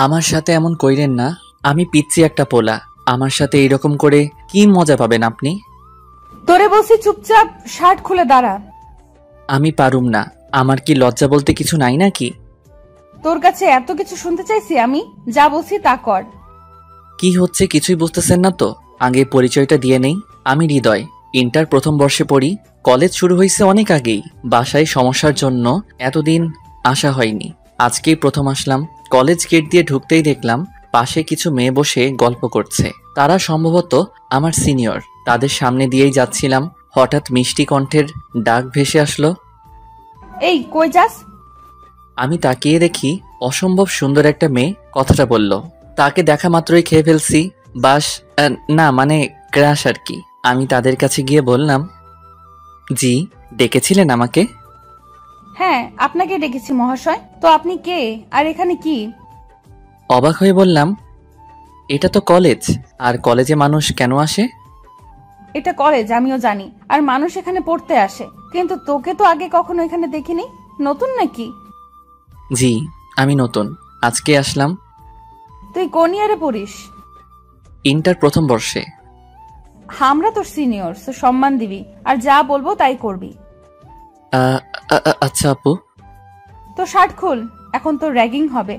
আমার সাথে এমন কইরেন না। আমি পিচ্ছি একটা পোলা। আমার সাথে এইরকম করে কি মজা পাবেন আপনি? তোরে বলছি চুপচাপ শার্ট খুলে দাঁড়া। আমি পারুম না। আমার কি লজ্জা বলতে কিছু নাই নাকি? তোর কাছে এত কিছু শুনতে চাইছি আমি? যা বলছি তা কর। কি হচ্ছে কিছুই বুঝতেছেন না তো? আগে পরিচয়টা দিয়ে নেই। আমি হৃদয়, ইন্টার প্রথম বর্ষে পড়ি। কলেজ শুরু হয়েছে অনেক আগেই। বাসায় সমস্যার জন্য এতদিন আসা হয়নি। আজকেই প্রথম আসলাম। কলেজ গেট দিয়ে ঢুকতেই দেখলাম পাশে কিছু মেয়ে বসে গল্প করছে। তারা সম্ভবত আমার সিনিয়র। তাদের সামনে দিয়েই যাচ্ছিলাম, হঠাৎ মিষ্টি কণ্ঠের ডাক ভেসে আসলো। এই কই যাস? আমি তাকিয়ে দেখি অসম্ভব সুন্দর একটা মেয়ে কথাটা বলল। তাকে দেখা মাত্রই খেয়ে ফেলছি। বাস না মানে ক্রাশ আর কি। আমি তাদের কাছে গিয়ে বললাম, জি, ডেকেছিলেন আমাকে? হ্যাঁ, আপনাকে ডেকেছি মহাশয়। তো আপনি কে আর এখানে কি? অবাক হয়ে বললাম, এটা তো কলেজ। আর কলেজে মানুষ কেন আসে? এটা কলেজ আমিও জানি, আর মানুষ এখানে পড়তে আসে, কিন্তু তোকে তো আগে কখনো এখানে দেখিনি। নতুন নাকি? জি, আমি নতুন, আজকে আসলাম। তুই কোন ইয়ারে পড়িস? ইন্টার প্রথম বর্ষে। আমরা তোর সিনিয়র, তো সম্মান দিবি আর যা বলবো তাই করবি। আচ্ছা আপু। তো শার্ট খুল, এখন তোর র্যাগিং হবে।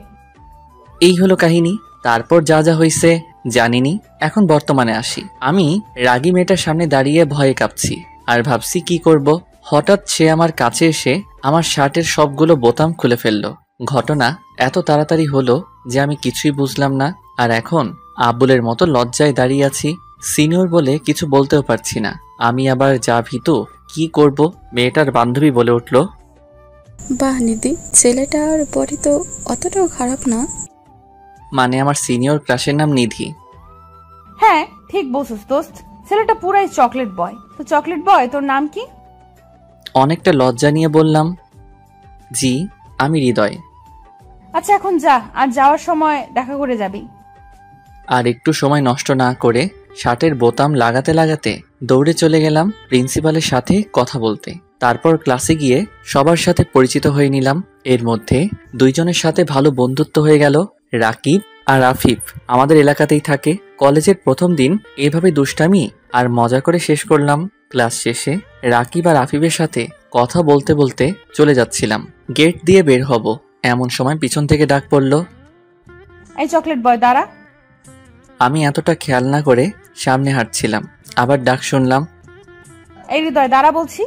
এই হলো কাহিনী। তারপর যা যা হয়েছে জানিনি। এখন বর্তমানে আসি। আমি রাগী মেয়েটার সামনে দাঁড়িয়ে ভয়ে কাঁপছি আর ভাবছি কি করব। হঠাৎ সে আমার কাছে এসে আমার শার্টের সবগুলো বোতাম খুলে ফেললো। ঘটনা এত তাড়াতাড়ি হলো যে আমি কিছুই বুঝলাম না। আর এখন আব্বুলের মতো লজ্জায় দাঁড়িয়ে আছি। সিনিয়র বলে কিছু বলতেও পারছি না। আমি আবার যা ভীতু, কি করব। মেয়েটার বান্ধবী বলে উঠল, বাহ নিধি, ছেলেটার বডি তো অতটাও খারাপ না। মানে আমার সিনিয়র ক্লাসের নাম নিধি। হ্যাঁ ঠিক বলছিস দোস্ত, ছেলেটা পুরাই চকলেট বয়। তো চকলেট বয় তোর নাম কি? অনেকটা লজ্জা নিয়ে বললাম, জি, আমি হৃদয়। আচ্ছা এখন যা, আর যাওয়ার সময় দেখা করে যাবি। আর একটু সময় নষ্ট না করে শার্টের বোতাম লাগাতে লাগাতে দৌড়ে চলে গেলাম প্রিন্সিপালের সাথে কথা বলতে। তারপর ক্লাসে গিয়ে সবার সাথে পরিচিত হয়ে নিলাম। এর মধ্যে দুইজনের সাথে ভালো বন্ধুত্ব হয়ে গেল। রাকিব আর আফিফ আমাদের এলাকাতেই থাকে। কলেজের প্রথম দিন এভাবে দুষ্টামি আর মজা করে শেষ করলাম। ক্লাস শেষে রাকিব আর আফিফের সাথে কথা বলতে বলতে চলে যাচ্ছিলাম। গেট দিয়ে বের হব, এমন সময় পিছন থেকে ডাক পড়ল। এই চকলেট বয় দাঁড়া। আমি এতটা খেয়াল না করে সামনে হাঁটছিলাম, আবার ডাক শুনলাম। এই হৃদয় দাঁড়া বলছি।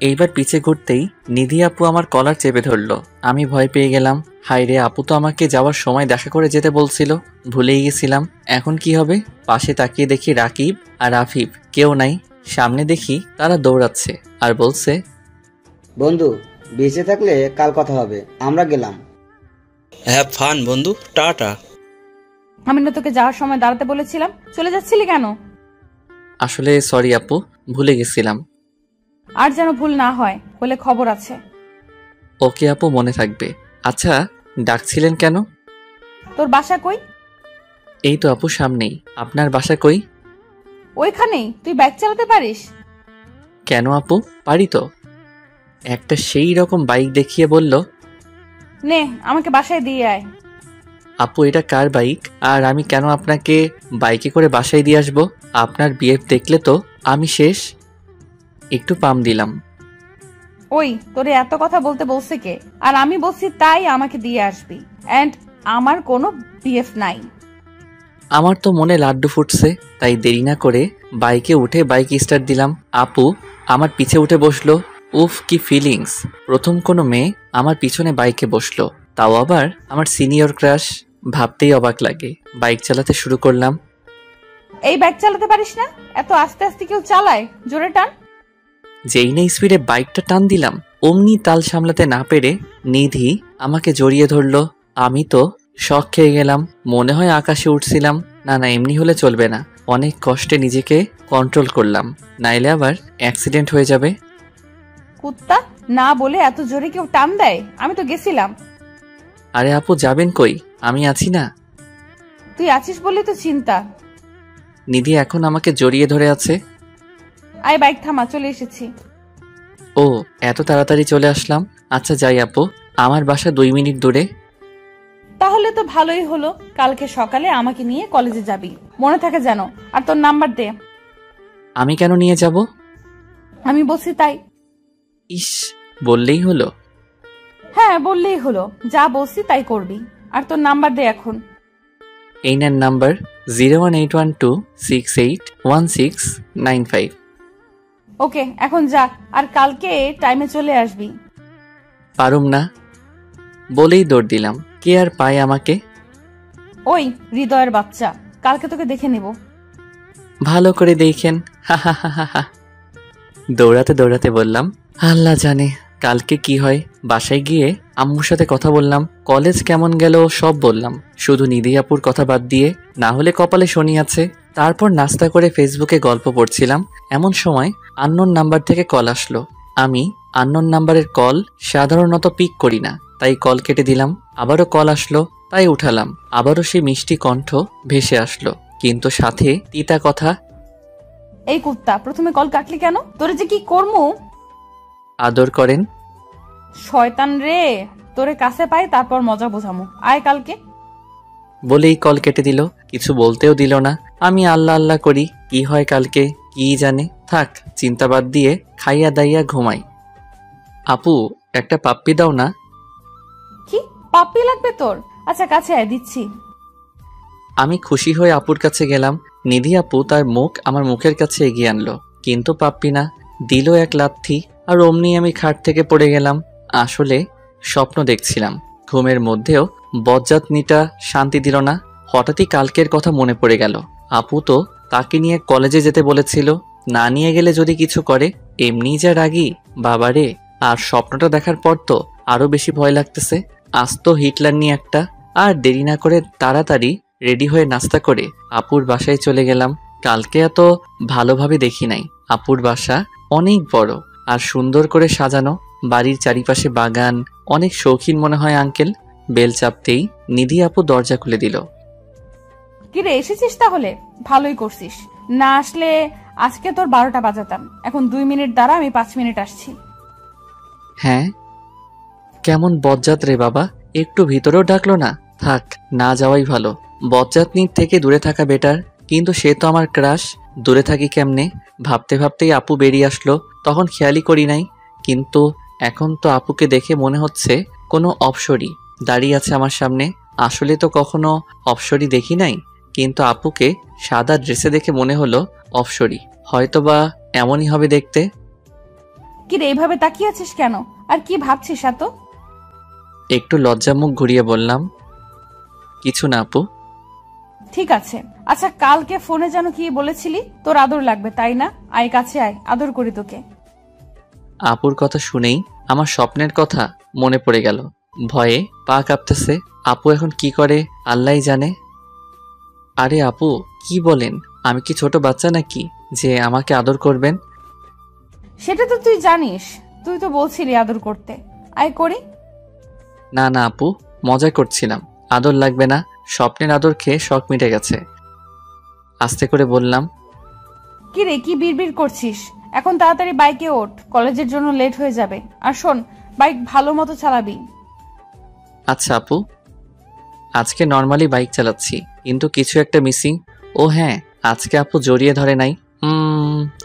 এইবার পিছে ঘুরতেই নিধি আপু আমার কলার চেপে ধরলো। আমি ভয় পেয়ে গেলাম। হায় রে, আপু তো আমাকে যাওয়ার সময় দেখা করে যেতে বলছিল, ভুলেই গেছিলাম। এখন কি হবে? পাশে তাকিয়ে দেখি রাকিব আর আফিফ কেউ নাই। সামনে দেখি তারা দৌড়াচ্ছে আর বলছে, বন্ধু, বেঁচে থাকলে কাল কথা হবে, আমরা গেলাম। হ্যাভ ফান বন্ধু, টাটা। আমি না তোকে যাওয়ার সময় দাঁড়াতে বলেছিলাম, চলে যাচ্ছিলি কেন? আসলে সরি আপু, ভুলে গেছিলাম। আর যেন ভুল না হয়, হলে খবর আছে। ওকে আপু, মনে থাকবে। আচ্ছা, ডাকছিলেন কেন? তোর বাসা কই? এই তো আপু সামনেই। আপনার বাসা কই? ওইখানেই। তুই বাইক চালাতে পারিস? কেন আপু, পারি তো। একটা সেই রকম বাইক দেখিয়ে বলল, নে আমাকে বাসায় দিয়ে আয়। আপু এটা কার বাইক? আর আমি কেন আপনাকে বাইকে করে বাসায় দিয়ে আসবো? আপনার বিএফ দেখলে তো আমি শেষ। একটু পাম দিলাম। ওই তোরে এত কথা বলতে বলছে কে? আর আমি বলছি তাই আমাকে দিয়ে আসবি। এন্ড আমার কোনো বিএফ নাই। আমার তো মনে লাড্ডু ফুটছে, তাই দেরি না করে বাইকে উঠে বাইক স্টার্ট দিলাম। আপু আমার পিছে উঠে বসলো। উফ, কি ফিলিংস! প্রথম কোনো মেয়ে আমার পিছনে বাইকে বসলো, তাও আবার আমার সিনিয়র ক্রাশ। ভাবতেই অবাক লাগে। বাইক চালাতে শুরু করলাম। এই বাইক চালাতে পারিস না? এত আস্তে আস্তে কেউ চালায়? জোরে টান। যেই না স্পিডে বাইকটা টান দিলাম, অমনি তাল সামলাতে না পেরে নিধি আমাকে জড়িয়ে ধরলো। আমি তো শক খেয়ে গেলাম। মনে হয় আকাশে উঠছিলাম। না না, এমনি হলে চলবে না। অনেক কষ্টে নিজেকে কন্ট্রোল করলাম, নাইলে আবার অ্যাক্সিডেন্ট হয়ে যাবে। কুত্তা, না বলে এত জোরে কেউ টান দেয়? আমি তো গেছিলাম। আরে আপু, যাবেন কই? আমি আছি না। তুই আছিস বলে তো চিন্তা। নিধি এখন আমাকে জড়িয়ে ধরে আছে। আয় বাইক থামা, চলে এসেছি। ও, এত তাড়াতাড়ি চলে আসলাম। আচ্ছা যাই আপু, আমার বাসা 2 মিনিট দূরে। তাহলে তো ভালোই হলো, কালকে সকালে আমাকে নিয়ে কলেজে যাবি, মনে থাকে যেন। আর তোর নাম্বার দে। আমি কেন নিয়ে যাব? আমি বলছি তাই। ইস, বললেই হলো। হ্যাঁ, বললেই হলো, যা বলছি তাই করবি। আর তোর নাম্বার দে এখন। এই নেন নাম্বার 01812681695। ওকে, এখন যা, আর কালকে টাইমে চলে আসবি। পারুম না বলেই দৌড় দিলাম। কে আর পায় আমাকে? ওই হৃদয়ের বাচ্চা, কালকে তোকে দেখে নেব। ভালো করে দেখেন। হা হা হা হা হা। দৌড়াতে দৌড়াতে বললাম, আল্লাহ জানে কালকে কি হয়। বাসায় গিয়ে আম্মুর সাথে কথা বললাম, কলেজ কেমন গেল সব বললাম, শুধু নিধি আপুর কথা বাদ দিয়ে, না হলে কপালে শনি আছে। তারপর নাস্তা করে ফেসবুকে গল্প পড়ছিলাম, এমন সময় আননোন নাম্বার থেকে কল আসলো। আমি আননোন নাম্বারের কল সাধারণত পিক করি না, তাই কল কেটে দিলাম। আবারও কল আসলো, তাই উঠালাম। আবারও সেই মিষ্টি কণ্ঠ ভেসে আসলো, কিন্তু সাথে তিতা কথা। এই কুত্তা, প্রথমে কল কাটলি কেন? তোরে যে কি করমু। আদর করেন। শয়তান রে, তোরে কাছে পাই তারপর মজা বোঝামু। আয় কালকে। বলেই কল কেটে দিল, কিছু বলতেও দিল না। আমি আল্লাহ আল্লাহ করি, কি হয় কালকে কি জানে। থাক, চিন্তা বাদ দিয়ে খাইয়া দাইয়া ঘুমাই। আপু, একটা পাপ্পি দাও না। কি পাপ্পি লাগবে তোর? আচ্ছা, কাছে আয়, দিচ্ছি। আমি খুশি হয়ে আপুর কাছে গেলাম। নিধি আপু তার মুখ আমার মুখের কাছে এগিয়ে আনলো, কিন্তু পাপ্পি না, দিল এক লাথি। আর অমনি আমি খাট থেকে পড়ে গেলাম। আসলে স্বপ্ন দেখছিলাম, ঘুমের মধ্যেও বজ্জাতনিটা শান্তি দিল না। হঠাৎই কালকের কথা মনে পড়ে গেল। আপু তো তাকে নিয়ে কলেজে যেতে বলেছিল, না নিয়ে গেলে যদি কিছু করে। এমনিই যা রাগি বাবারে। আর স্বপ্নটা দেখার পর তো আরো বেশি ভয় লাগতেছে। আস্ত হিটলার নিয়ে একটা। আর দেরি না করে তাড়াতাড়ি রেডি হয়ে নাস্তা করে আপুর বাসায় চলে গেলাম। কালকে এত ভালোভাবে দেখি নাই। আপুর বাসা অনেক বড় আর সুন্দর করে সাজানো, বাড়ির চারিপাশে বাগান। অনেক শৌখিন মনে হয় আঙ্কেল। বেল চাপতেই নিধি আপু দরজা খুলে দিল। কিরে, এসেছিস তাহলে? ভালোই করছিস। না আসলে আজকে তোর 12টা বাজাতাম। এখন 2 মিনিট দাঁড়া, আমি 5 মিনিট আসছি। হ্যাঁ, কেমন বজ্জাত রে বাবা, একটু ভিতরেও ডাকলো না। থাক, না যাওয়াই ভালো। বজ্জাতনির থেকে দূরে থাকা বেটার, কিন্তু সে তো আমার ক্রাশ, দূরে থাকি কেমনে। ভাবতে ভাবতেই আপু বেরিয়ে আসলো, তখন খেয়ালই করি নাই। কিন্তু এখন তো আপুকে দেখে মনে হচ্ছে কোনো অপসরী দাঁড়িয়ে আছে আমার সামনে। আসলে তো কখনো অপসরী দেখি নাই, কিন্তু আপুকে সাদা ড্রেসে দেখে মনে হলো অপসরী। হয়তোবা এমনই হবে দেখতে। কিরে, এইভাবে তাকিয়ে আছিস কেন? আর কি ভাবছিস এত? একটু লজ্জা মুখ ঘুরিয়ে বললাম, কিছু না আপু। ঠিক আছে। আচ্ছা, কালকে ফোনে যেন কি বলেছিলি? তোর আদর লাগবে তাই না? আয় কাছে আয়, আদর করি তোকে। আপুর কথা শুনেই আমার স্বপ্নের কথা মনে পড়ে গেল। ভয়ে পা কাঁপতেছে। আপু এখন কি করে আল্লাহই জানে। আরে আপু, কি বলেন? আমি কি ছোট বাচ্চা নাকি যে আমাকে আদর করবেন? সেটা তো তুই জানিস, তুই তো বলছিলি আদর করতে। আয় করি। না না আপু, মজা করছিলাম। আদর লাগবে না, স্বপ্নের আদর খেয়ে শখ মিটে গেছে। আস্তে করে বললাম। কিরে, কি বিড়বিড় করছিস? এখন তাড়াতাড়ি বাইকে ওঠ, কলেজের জন্য লেট হয়ে যাবে। আর শোন, বাইক ভালো মতো চালাবি। আচ্ছা আপু। আজকে নর্মালি বাইক চালাচ্ছি, কিন্তু কিছু একটা মিসিং। ও হ্যাঁ, আজকে আপু জড়িয়ে ধরে নাই।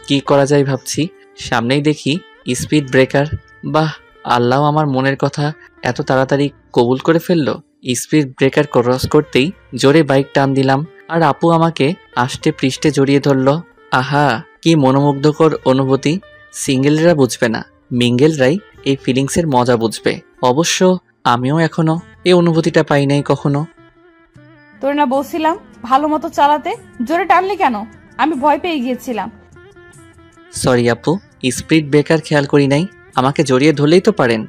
কি করা যায় ভাবছি। সামনেই দেখি স্পিড ব্রেকার। বাহ, আল্লাহ আমার মনের কথা এত তাড়াতাড়ি কবুল করে ফেললো। স্পিড ব্রেকার ক্রস করতেই জোরে বাইক টান দিলাম, আর আপু আমাকে আষ্টে পৃষ্ঠে জড়িয়ে ধরলো। আহা, কি মনোমুগ্ধকর অনুভূতি। সিঙ্গেলরা বুঝবে না, মিঙ্গেলরাই এই ফিলিংসের মজা বুঝবে। অবশ্য আমিও এখনো এই অনুভূতিটা পাই নাই কখনো। তোর না বলছিলাম ভালো মতো চালাতে, জোরে টানলি কেন? আমি ভয় পেয়ে গিয়েছিলাম। সরি আপু, স্পিড ব্রেকার খেয়াল করি নাই। আমাকে জড়িয়ে ধরলেই তো পারেন।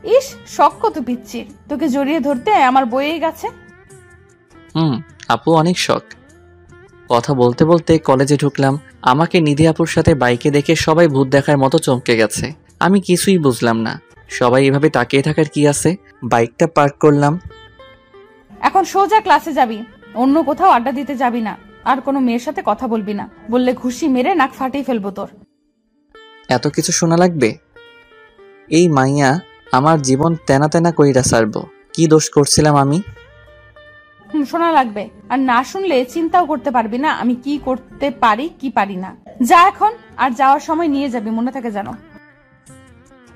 ইস, শখ কত পিচ্ছির, তোকে জড়িয়ে ধরতে আমার বইয়ে গেছে। আপু অনেক শখ। কথা বলতে বলতে কলেজে ঢুকলাম। আমাকে নিধি আপুর সাথে বাইকে দেখে সবাই ভূত দেখার মতো চমকে গেছে। আমি কিছুই বুঝলাম না, সবাই এভাবে তাকিয়ে থাকার কি আছে। বাইকটা পার্ক করলাম। এখন সোজা ক্লাসে যাবি, অন্য কোথাও আড্ডা দিতে যাবি না। আর কোনো মেয়ের সাথে কথা বলবি না, বললে ঘুষি মেরে নাক ফাটিয়ে ফেলবো তোর। এত কিছু শোনা লাগবে? এই মাইয়া আমার জীবন তেনা তেনা কইরা সারবো। কি দোষ করছিলাম আমি? শোনা লাগবে, আর না শুনলে চিন্তাও করতে পারবি না আমি কি করতে পারি কি পারি না। যা এখন, আর যাওয়ার সময় নিয়ে যাবি, মনে থাকে জানো।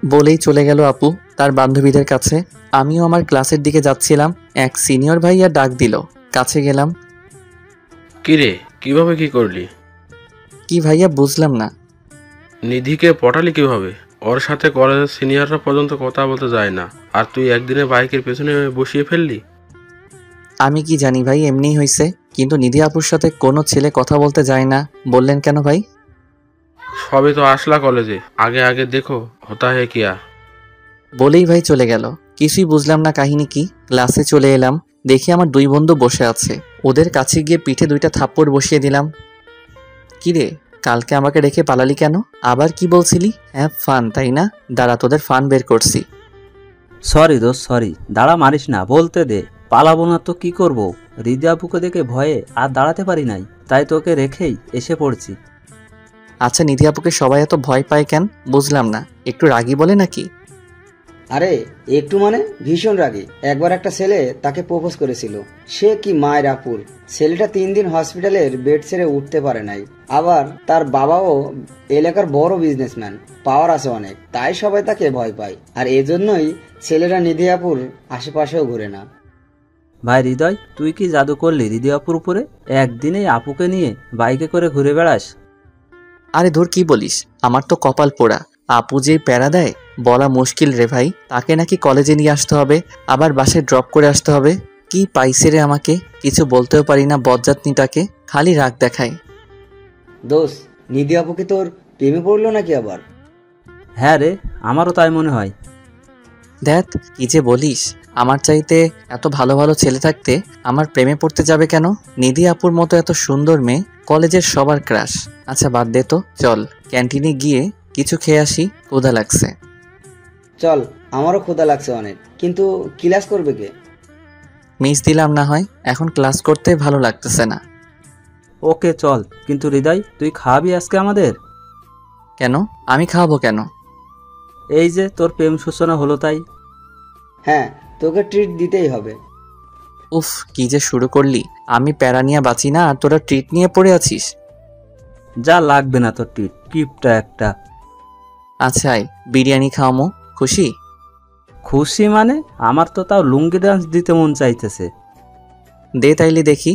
বলেই চলে গেল আপু তার বান্ধবীদের কাছে। আমিও আমার ক্লাসের দিকে যাচ্ছিলাম, এক সিনিয়র ভাইয়া ডাক দিল। কাছে গেলাম। কিরে, কিভাবে কি করলি? কি ভাইয়া, বুঝলাম না। নিধিকে পটালি কিভাবে? ওর সাথে কলেজের সিনিয়ররা পর্যন্ত কথা বলতে যায় না, আর তুই একদিনে বাইকের পেছনে বসিয়ে ফেললি। আমি কি জানি ভাই, এমনিই হয়েছে। কিন্তু নিধি আপুর সাথে কোনো ছেলে কথা বলতে যায় না বললেন কেন ভাই? সবে তো আসলা কলেজে, আগে আগে দেখো হতা হে কিয়া। বলেই ভাই চলে গেল। কিছুই বুঝলাম না কাহিনী কি। ক্লাসে চলে এলাম, দেখি আমার দুই বন্ধু বসে আছে। ওদের কাছে গিয়ে পিঠে 2টা থাপ্পড় বসিয়ে দিলাম। কিরে, কালকে আমাকে রেখে পালালি কেন? আবার কি বলছিলি? হ্যাঁ ফান, তাই না? দাঁড়া, তোদের ফান বের করছি। সরি দোস্ত, সরি। দাঁড়া মারিস না, বলতে দে। পালাবো না তো কি করব? হৃদয় আপুকে দেখে ভয়ে আর দাঁড়াতে পারি নাই, তাই তোকে রেখেই এসে পড়ছি। আচ্ছা, নিধি আপুকে সবাই এত ভয় পায় কেন বুঝলাম না। একটু রাগী বলে নাকি? আরে একটু মানে ভীষণ রাগী। একবার একটা ছেলে তাকে প্রপোজ করেছিল। সে কি মায়ের আপুর। ছেলেটা 3 দিন হসপিটালের বেড ছেড়ে উঠতে পারে নাই। আবার তার বাবাও এলাকার বড় বিজনেসম্যান, পাওয়ার আছে অনেক, তাই সবাই তাকে ভয় পায়। আর এজন্যই ছেলেরা নিধি আপুর আশেপাশেও ঘুরে না। ভাই হৃদয়, তুই কি জাদু করলি হৃদয় আপুর উপরে? একদিনেই আপুকে নিয়ে বাইকে করে ঘুরে বেড়াস? আরে ধুর, কি বলিস? আমার তো কপাল পোড়া। আপু যে প্যারা দেয় বলা মুশকিল রে ভাই। তাকে নাকি কলেজে নিয়ে আসতে হবে, আবার বাসায় ড্রপ করে আসতে হবে। কি পাইছে রে আমাকে, কিছু বলতেও পারি না বজ্জাতনিটাকে, খালি রাগ দেখায়। দোষ, নিধি আপুকে তোর প্রেমে পড়লো নাকি আবার? হ্যাঁ রে, আমারও তাই মনে হয়। দেখ কি যে বলিস, আমার চাইতে এত ভালো ভালো ছেলে থাকতে আমার প্রেমে পড়তে যাবে কেন? নিধি আপুর মতো এত সুন্দর মেয়ে কলেজের সবার ক্রাশ। আচ্ছা বাদ দে তো, চল ক্যান্টিনে গিয়ে কিছু খেয়ে আসি, ক্ষুধা লাগছে। চল, আমারও ক্ষুধা লাগছে অনেক, কিন্তু ক্লাস করবে কে? মিস দিলাম না হয়, এখন ক্লাস করতে ভালো লাগতেছে না। ওকে চল, কিন্তু হৃদয় তুই খাওয়াবি আজকে আমাদের? কেন? আমি খাওয়াবো কেন? এই যে তোর প্রেম সূচনা হলো তাই। হ্যাঁ, তোকে ট্রিট দিতেই হবে। উফ, কি যে শুরু করলি। আমি প্যারা নিয়ে বাঁচি না, আর তোরা ট্রিট নিয়ে পড়ে আছিস। যা লাগবে না তোর টিপ টিপটা একটা। আচ্ছা আয়, বিরিয়ানি খাওয়ামো, খুশি? খুশি মানে? আমার তো তাও লুঙ্গি ডান্স দিতে মন চাইতেছে। দে তাইলে দেখি।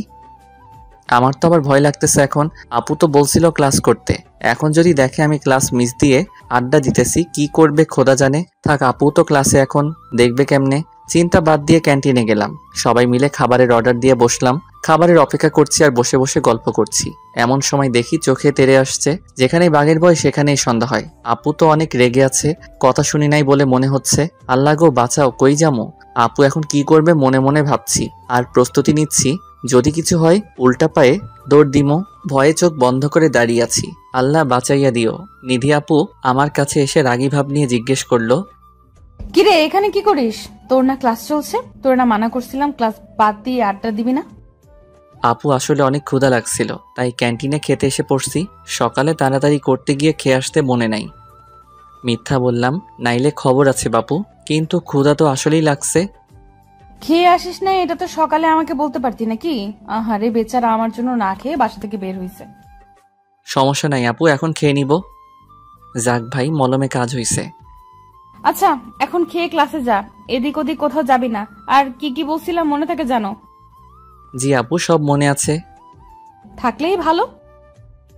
আমার তো আবার ভয় লাগতেছে এখন। আপু তো বলছিল ক্লাস করতে, এখন যদি দেখে আমি ক্লাস মিস দিয়ে আড্ডা দিতেছি, কি করবে খোদা জানে। থাক, আপু তো ক্লাসে, এখন দেখবে কেমনে। চিন্তা বাদ দিয়ে ক্যান্টিনে গেলাম। সবাই মিলে খাবারের অর্ডার দিয়ে বসলাম। খাবারের অপেক্ষা করছি আর বসে বসে গল্প করছি। এমন সময় দেখি চোখে তেড়ে আসছে, যেখানেই বাঘের ভয় সেখানেই সন্ধ্যা হয়। আপু তো অনেক রেগে আছে, কথা শুনি নাই বলে মনে হচ্ছে। আল্লাহ গো বাঁচাও, কই যামো। আপু এখন কি করবে মনে মনে ভাবছি, আর প্রস্তুতি নিচ্ছি যদি কিছু হয় উল্টা পায়ে দৌড় দিমো। ভয়ে চোখ বন্ধ করে দাঁড়িয়ে আছি। আল্লাহ বাঁচাইয়া দিও। নিধি আপু আমার কাছে এসে রাগী ভাব নিয়ে জিজ্ঞেস করলো, কিরে এখানে কি করিস? তোর না ক্লাস চলছে? তোর না মানা করছিলাম ক্লাস বাদ দিয়ে আড্ডা দিবি না? আপু আসলে অনেক ক্ষুধা লাগছিল, তাই ক্যান্টিনে খেতে এসে পড়ছি। সকালে তাড়াতাড়ি করতে গিয়ে খেয়ে আসতে মনে নাই। মিথ্যা বললাম, নাইলে খবর আছে বাপু, কিন্তু ক্ষুধা তো আসলেই লাগছে। খেয়ে আসিস না, এটা তো সকালে আমাকে বলতে পারতি নাকি? আহারে বেচারা আমার জন্য না খেয়ে বাসা থেকে বের হইছে। সমস্যা নাই আপু, এখন খেয়ে নিব। যাক ভাই, মলমে কাজ হইছে। আচ্ছা এখন খেয়ে ক্লাসে যা, এদিক ওদিক কোথাও যাবি না। আর কি কি বলছিলাম মনে থাকে জানো? জি আপু, সব মনে আছে। থাকলেই ভালো।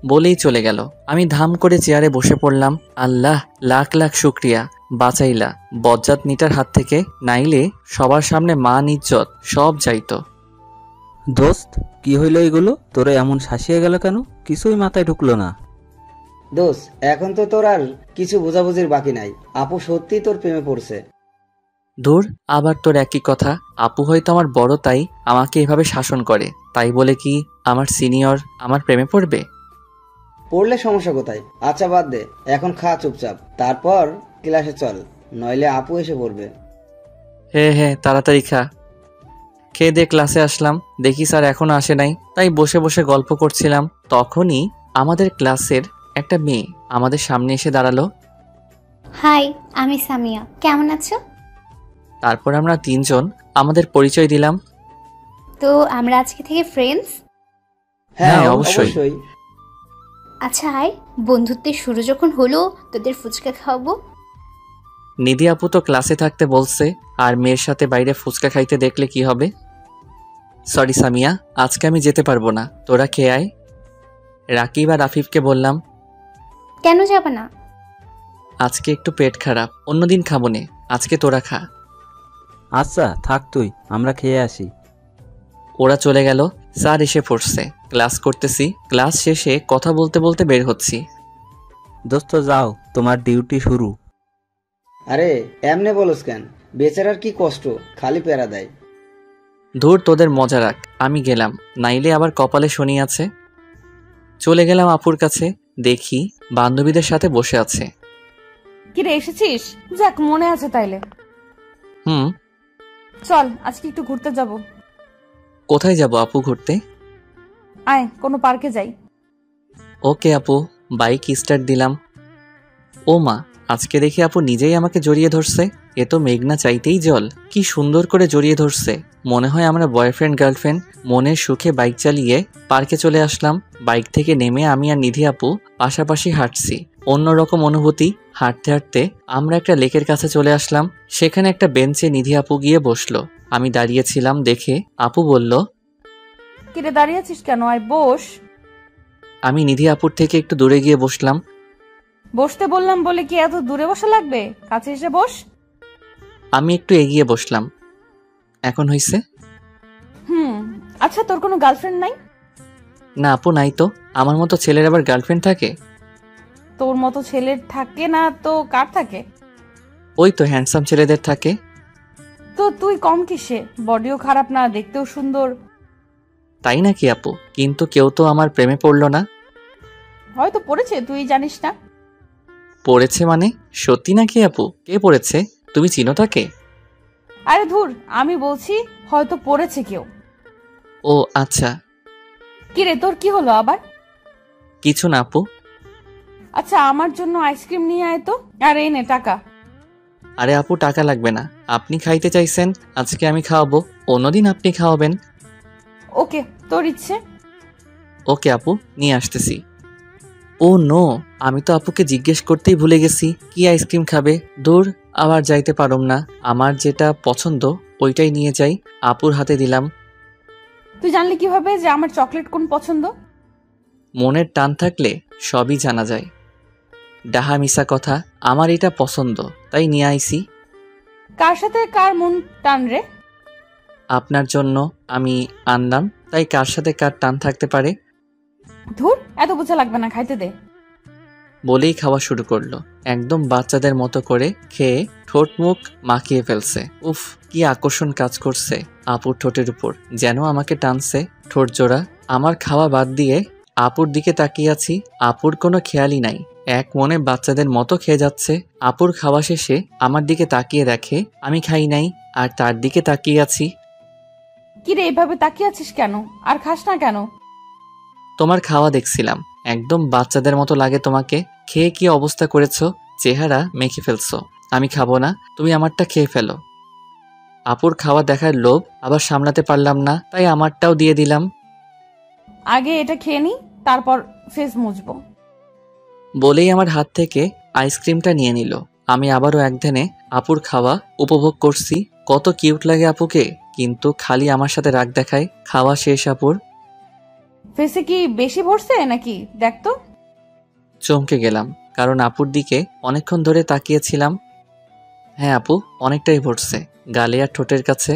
বলেই চলে গেল। আমি ধাম করে চেয়ারে বসে পড়লাম। আল্লাহ লাখ লাখ শুক্রিয়া, বাঁচাইলা বজ্জাত নিটার হাত থেকে, নাইলে সবার সামনে মান ইজ্জত সব যাইতো। দোস্ত, কি হইলো এগুলো? তোরা এমন শাসিয়ে গেল কেন? কিছুই মাথায় ঢুকলো না। দোষ, এখন তো তোর আর কিছু বোঝাবুঝির বাকি নাই। আপু সত্যি তোর প্রেমে পড়ছে। দূর, আবার তোর একই কথা। আপু হয়তো আমার বড়, তাই আমাকে এভাবে শাসন করে। তাই বলে কি আমার সিনিয়র আমার প্রেমে পড়বে? পড়লে সমস্যা কোথায়? আচ্ছা বাদ দে, এখন খা চুপচাপ, তারপর ক্লাসে চল, নইলে আপু এসে পড়বে। হ্যাঁ হ্যাঁ, তাড়াতাড়ি খা। খেয়ে দিয়ে ক্লাসে আসলাম, দেখি স্যার এখনো আসে নাই, তাই বসে বসে গল্প করছিলাম। তখনই আমাদের ক্লাসের একটা মেয়ে আমাদের সামনে এসে দাঁড়ালো। হাই, আমি সামিয়া। কেমন আছো? তারপর আমরা তিনজন আমাদের পরিচয় দিলাম। তো আমরা আজকে থেকে ফ্রেন্ডস? হ্যাঁ, অবশ্যই। আচ্ছা আয়, বন্ধুত্বের শুরু যখন হলো তোদের ফুচকা খাওয়াবো। নিধি আপু তো ক্লাসে থাকতে বলছে, আর মেয়ের সাথে বাইরে ফুচকা খাইতে দেখলে কি হবে? সরি সামিয়া, আজকে আমি যেতে পারবো না, তোরা খেয়ে আয়। রাকিব আর আফিফকে বললাম, কেন যাবে না? আজকে একটু পেট খারাপ, অন্যদিন খাবো নে, আজকে তোরা খা। আচ্ছা থাক তুই, আমরা খেয়ে আসি। ওরা চলে গেল। স্যার এসে পড়ছে, ক্লাস করতেছি। ক্লাস শেষে কথা বলতে বলতে বের হচ্ছি। দোস্ত যাও, তোমার ডিউটি শুরু। আরে এমনে বলস কেন? বেচারার কি কষ্ট, খালি প্যারা দেয়। ধুর, তোদের মজা রাখ, আমি গেলাম, নাইলে আবার কপালে শনি আছে। চলে গেলাম আপুর কাছে, দেখি বান্ধবীদের সাথে বসে আছে। কিরে এসেছিস? যাক, মনে আছে তাইলে। হুম। চল আজকে একটু ঘুরতে যাব। কোথায় যাব আপু ঘুরতে? আয়, কোনো পার্কে যাই। ওকে আপু, বাইক স্টার্ট দিলাম। ও মা, আজকে দেখি আপু নিজেই আমাকে জড়িয়ে ধরছে। এ তো মেঘনা চাইতেই জল, কি সুন্দর করে জড়িয়ে ধরছে। মনে হয় আমরা বয়ফ্রেন্ড গার্লফ্রেন্ড। মনের সুখে বাইক চালিয়ে পার্কে চলে আসলাম। বাইক থেকে নেমে আমি আর নিধি আপু পাশাপাশি হাঁটছি, অন্যরকম অনুভূতি। হাঁটতে হাঁটতে আমরা একটা লেকের কাছে চলে আসলাম। সেখানে একটা বেঞ্চে নিধি আপু গিয়ে বসলো। আমি দাঁড়িয়েছিলাম দেখে আপু বলল, কিরে দাঁড়িয়ে আছিস কেন? আয় বস। আমি নিধি আপুর থেকে একটু দূরে গিয়ে বসলাম। বসতে বললাম বলে কি এত দূরে বসা লাগবে? কাছে এসে বস। আমি একটু এগিয়ে বসলাম। এখন হইছে? আচ্ছা, তোর কোনো গার্লফ্রেন্ড নাই? না আপু, নাই তো। আমার মতো ছেলের আবার গার্লফ্রেন্ড থাকে? তোর মতো ছেলের থাকে না তো কার থাকে? ওই তো হ্যান্ডসাম ছেলেদের থাকে। তো তুই কম কিসে? বডিও খারাপ না, দেখতেও সুন্দর। তাই নাকি আপু? কিন্তু কেউ তো আমার প্রেমে পড়লো না। হয়তো পড়েছে, তুই জানিস না। পড়েছে মানে? সত্যি নাকি আপু? কে পড়েছে? তুমি চিনো তাকে? আরে ধুর, আমি বলছি হয়তো পড়েছে কেউ। ও আচ্ছা। কিরে তোর কি হলো আবার? কিছু না আপু। আচ্ছা, আমার জন্য আইসক্রিম নিয়ে আয় তো। আর এই নে টাকা। আরে আপু, টাকা লাগবে না। আপনি খাইতে চাইছেন, আজকে আমি খাওয়াবো, অন্যদিন আপনি খাওয়াবেন। ওকে, তোর ইচ্ছে। ওকে আপু, নিয়ে আসতেছি। ও নো, আমি তো আপুকে জিজ্ঞেস করতেই ভুলে গেছি কি আইসক্রিম খাবে। দূর, আবার যাইতে পারুম না। আমার যেটা পছন্দ ওইটাই নিয়ে যাই। আপুর হাতে দিলাম। তুই জানলি কিভাবে যে আমার চকলেট কোন পছন্দ? মনের টান থাকলে সবই জানা যায়। ডাহা মিশা কথা, আমার এটা পছন্দ তাই নিয়ে আইছি। কার সাথে কার মন টান রে? আপনার জন্য আমি আনলাম, তাই কার সাথে কার টান থাকতে পারে। ধুর, এত বোঝা লাগবে না, খাইতে দে। বলেই খাওয়া শুরু করলো, একদম বাচ্চাদের মতো করে খেয়ে ঠোঁট মুখ মাখিয়ে ফেলছে। উফ, কি আকর্ষণ কাজ করছে আপুর ঠোঁটের উপর, যেন আমাকে টানছে ঠোঁট জোড়া। আমার খাওয়া বাদ দিয়ে আপুর দিকে তাকিয়ে আছি। আপুর কোনো খেয়ালই নাই, এক মনে বাচ্চাদের মতো খেয়ে যাচ্ছে। আপুর খাওয়া শেষে আমার দিকে তাকিয়ে দেখে আমি খাই নাই, আর তার দিকে তাকিয়ে আছি। কিরে এভাবে তাকিয়ে আছিস কেন? আর খাস না কেন? তোমার খাওয়া দেখছিলাম, একদম বাচ্চাদের মতো লাগে তোমাকে। খেয়ে কি অবস্থা করেছো, চেহারা মেখে ফেলছো। আমি খাবো না, তুমি আমারটা খেয়ে ফেলো। আপুর খাওয়া দেখার লোভ আবার সামলাতে পারলাম না, তাই আমারটাও দিয়ে দিলাম। আগে এটা খেয়ে নি, তারপর ফেস মুছবো। বলেই আমার হাত থেকে আইসক্রিমটা নিয়ে নিল। আমি আবারও একধানে আপুর খাওয়া উপভোগ করছি। কত কিউট লাগে আপুকে, কিন্তু খালি আমার সাথে রাগ দেখায়। খাওয়া শেষ আপুর। ফেসে কি বেশি ভরছে নাকি দেখ তো। চমকে গেলাম, কারণ আপুর দিকে অনেকক্ষণ ধরে তাকিয়েছিলাম। হ্যাঁ আপু, অনেকটাই ভরছে, গালে আর ঠোঁটের কাছে।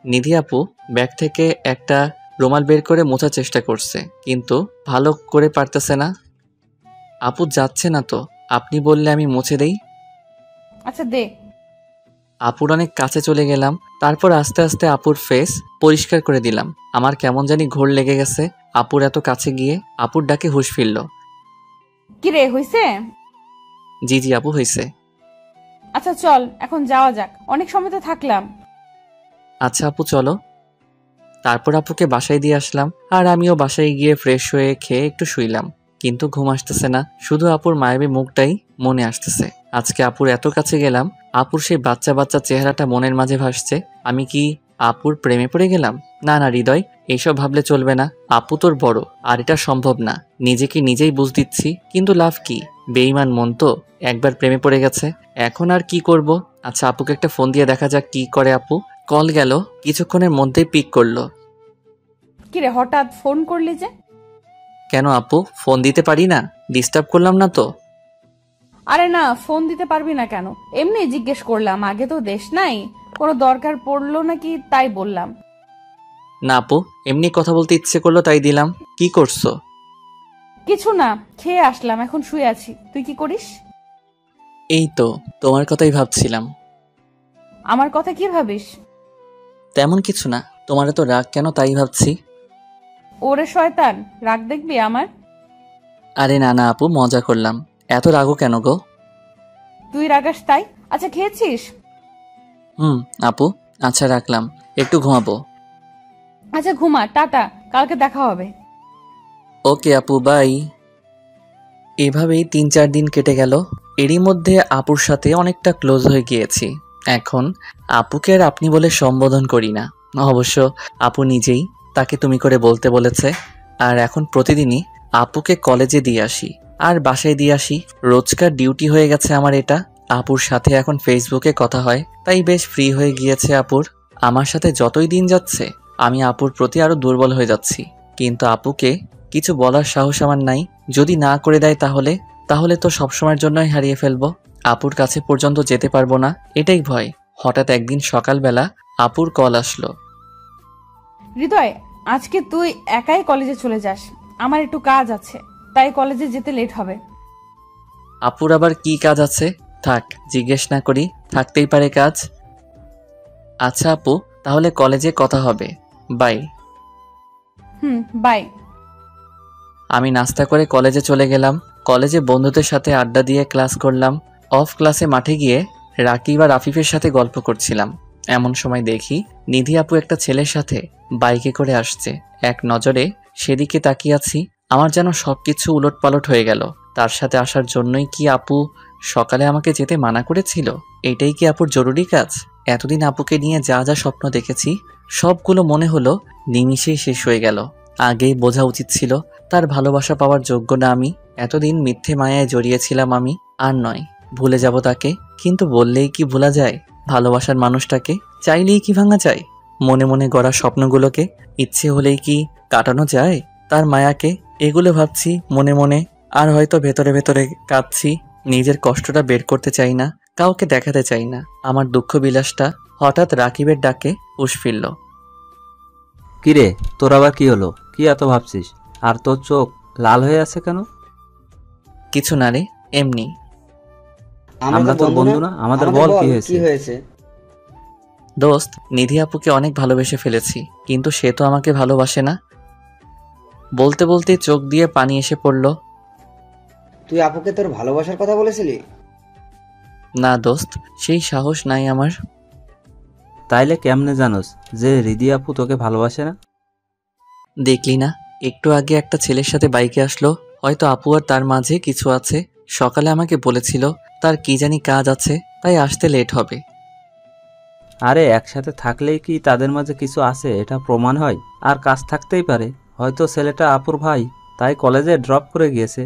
নিধি আপু ব্যাগ থেকে একটা রুমাল বের করে মোছার চেষ্টা করছে, কিন্তু ভালো করে পারতেছে না। আপু যাচ্ছে না তো, আপনি বললে আমি মুছে দেই। আচ্ছা দে। আপুর অনেক কাছে চলে গেলাম, তারপর আস্তে আস্তে আপুর ফেস পরিষ্কার করে দিলাম। আমার কেমন জানি ঘোর লেগে গেছে আপুর এত কাছে গিয়ে। আপুর ডাকে হুঁশ ফিরল। কিরে হইছে? জি জি আপু, হয়েছে। আচ্ছা চল এখন যাওয়া যাক, অনেক সময় তো থাকলাম। আচ্ছা আপু চলো। তারপর আপুকে বাসায় দিয়ে আসলাম, আর আমিও বাসায় গিয়ে ফ্রেশ হয়ে খেয়ে একটু শুইলাম। কিন্তু ঘুম আসতেছে না, শুধু আপুর মায়াবী মুখটাই মনে আসতেছে। আজকে আপুর এত কাছে গেলাম, আপুর সেই বাচ্চা বাচ্চা চেহারাটা মনের মাঝে ভাসছে। আমি কি আপুর প্রেমে পড়ে গেলাম? না না হৃদয়, এইসব ভাবলে চলবে না। আপু তোর বড়, আর এটা সম্ভব না। নিজেকে নিজেই বুঝ দিচ্ছি, কিন্তু লাভ কি? বেঈমান মন তো, একবার প্রেমে পড়ে গেছে, এখন আর কি করব? আচ্ছা, আপুকে একটা ফোন দিয়ে দেখা যাক কি করে আপু। কল গেল, কিছুক্ষণের মধ্যেই পিক করলো। কিরে হঠাৎ ফোন করলি যে? কেন আপু, ফোন দিতে পারি না? ডিস্টার্ব করলাম না তো? আরে না, ফোন দিতে পারবি না কেন, এমনি জিজ্ঞেস করলাম। আগে তো দেশ নাই, কোনো দরকার পড়লো নাকি তাই বললাম। না আপু, এমনি কথা বলতে ইচ্ছে করলো তাই দিলাম। কি করছো? কিছু না, খেয়ে আসলাম, এখন শুয়ে আছি। তুই কি করিস? এই তো তোমার কথাই ভাবছিলাম। আমার কথা কি ভাবিস? তেমন কিছু না, তোমার এত রাগ কেন তাই ভাবছি। ওরে শয়তান, রাগ দেখবি আমার? আরে না না আপু, মজা করলাম। এত রাগও কেন গো? তুই রাগাস তাই। আচ্ছা খেয়েছিস? আপু, আচ্ছা রাখলাম, একটু ঘুমাবো। আচ্ছা ঘুমা, টাটা, কালকে দেখা হবে। ওকে আপু, বাই। এভাবেই 3-4 দিন কেটে গেল। এরই মধ্যে আপুর সাথে অনেকটা ক্লোজ হয়ে গিয়েছি। এখন আপুকে আর আপনি বলে সম্বোধন করি না। অবশ্য আপু নিজেই তাকে তুমি করে বলতে বলেছে। আর এখন প্রতিদিনই আপুকে কলেজে দিয়ে আসি আর বাসায় দিয়ে আসি। রোজকার ডিউটি হয়ে গেছে আমার এটা। আপুর সাথে এখন ফেসবুকে কথা হয়, তাই বেশ ফ্রি হয়ে গিয়েছে আপুর। আমার সাথে যতই দিন যাচ্ছে আমি আপুর প্রতি আরো দুর্বল হয়ে যাচ্ছি। কিন্তু আপুকে কিছু বলার সাহস আমার নাই। যদি না করে দেয় তাহলে তো সবসময়ের জন্যই হারিয়ে ফেলবো। আপুর কাছে পর্যন্ত যেতে পারবো না, এটাই ভয়। হঠাৎ একদিন সকালবেলা আপুর কল আসলো। হৃদয়, আজকে তুই একাই কলেজে চলে যাস, আমার একটু কাজ আছে, তাই কলেজে যেতে লেট হবে। আপুর আবার কি কাজ আছে? থাক, জিজ্ঞেস না করি, থাকতেই পারে কাজ। আচ্ছা আপু, তাহলে কলেজে কথা হবে, বাই। বাই। আমি নাস্তা করে কলেজে চলে গেলাম। কলেজে বন্ধুদের সাথে আড্ডা দিয়ে ক্লাস করলাম। অফ ক্লাসে মাঠে গিয়ে রাকিব আর আফিফের সাথে গল্প করছিলাম। এমন সময় দেখি নিধি আপু একটা ছেলের সাথে বাইকে করে আসছে। এক নজরে সেদিকে তাকিয়ে আছি, আমার যেন সবকিছু উলটপালট হয়ে গেল। তার সাথে আসার জন্যই কি আপু সকালে আমাকে যেতে মানা করেছিল? এটাই কি আপুর জরুরি কাজ? এতদিন আপুকে নিয়ে যা যা স্বপ্ন দেখেছি সবগুলো মনে হলো নিমিষেই শেষ হয়ে গেল। আগেই বোঝা উচিত ছিল তার ভালোবাসা পাওয়ার যোগ্য না আমি। এতদিন মিথ্যে মায়ায় জড়িয়েছিলাম আমি। আর নয়, ভুলে যাব তাকে। কিন্তু বললেই কি ভোলা যায় ভালোবাসার মানুষটাকে? চাইলেই কি ভাঙা যায় মনে মনে গড়া স্বপ্নগুলোকে? ইচ্ছে হলেই কি কাটানো যায় তার মায়াকে? এগুলো ভাবছি মনে মনে, আর হয়তো ভেতরে ভেতরে কাঁদছি। নিজের কষ্টটা বের করতে চাই না, কাউকে দেখাতে চাই না আমার দুঃখ বিলাসটা। হঠাৎ রাকিবের ডাকে হুঁশ ফিরল। কিরে, তোর আবার কি হলো? কি এত ভাবছিস? আর তোর চোখ লাল হয়ে আছে কেন? কিছু না রে, এমনি। আমরা তোর বন্ধু না? আমাদের বল কি হয়েছে? দোস্ত, নিধি আপুকে অনেক ভালোবেসে ফেলেছি, কিন্তু সে তো আমাকে ভালোবাসে না। বলতে বলতে চোখ দিয়ে পানি এসে পড়ল। তুই আপুকে তোর ভালোবাসার কথা বলেছিলি? না দোস্ত, সেই সাহস নাই আমার। তাইলে কেমনে জানোস যে রিদি আপু তোকে ভালোবাসে না? দেখলি না, একটু আগে একটা ছেলের সাথে বাইকে আসলো। হয়তো আপু আর তার মাঝে কিছু আছে। সকালে আমাকে বলেছিল তার কি জানি কাজ আছে, তাই আসতে লেট হবে। আরে একসাথে থাকলেই কি তাদের মাঝে কিছু আছে এটা প্রমাণ হয়? আর কাজ থাকতেই পারে, হয়তো ছেলেটা আপুর ভাই, তাই কলেজে ড্রপ করে গিয়েছে।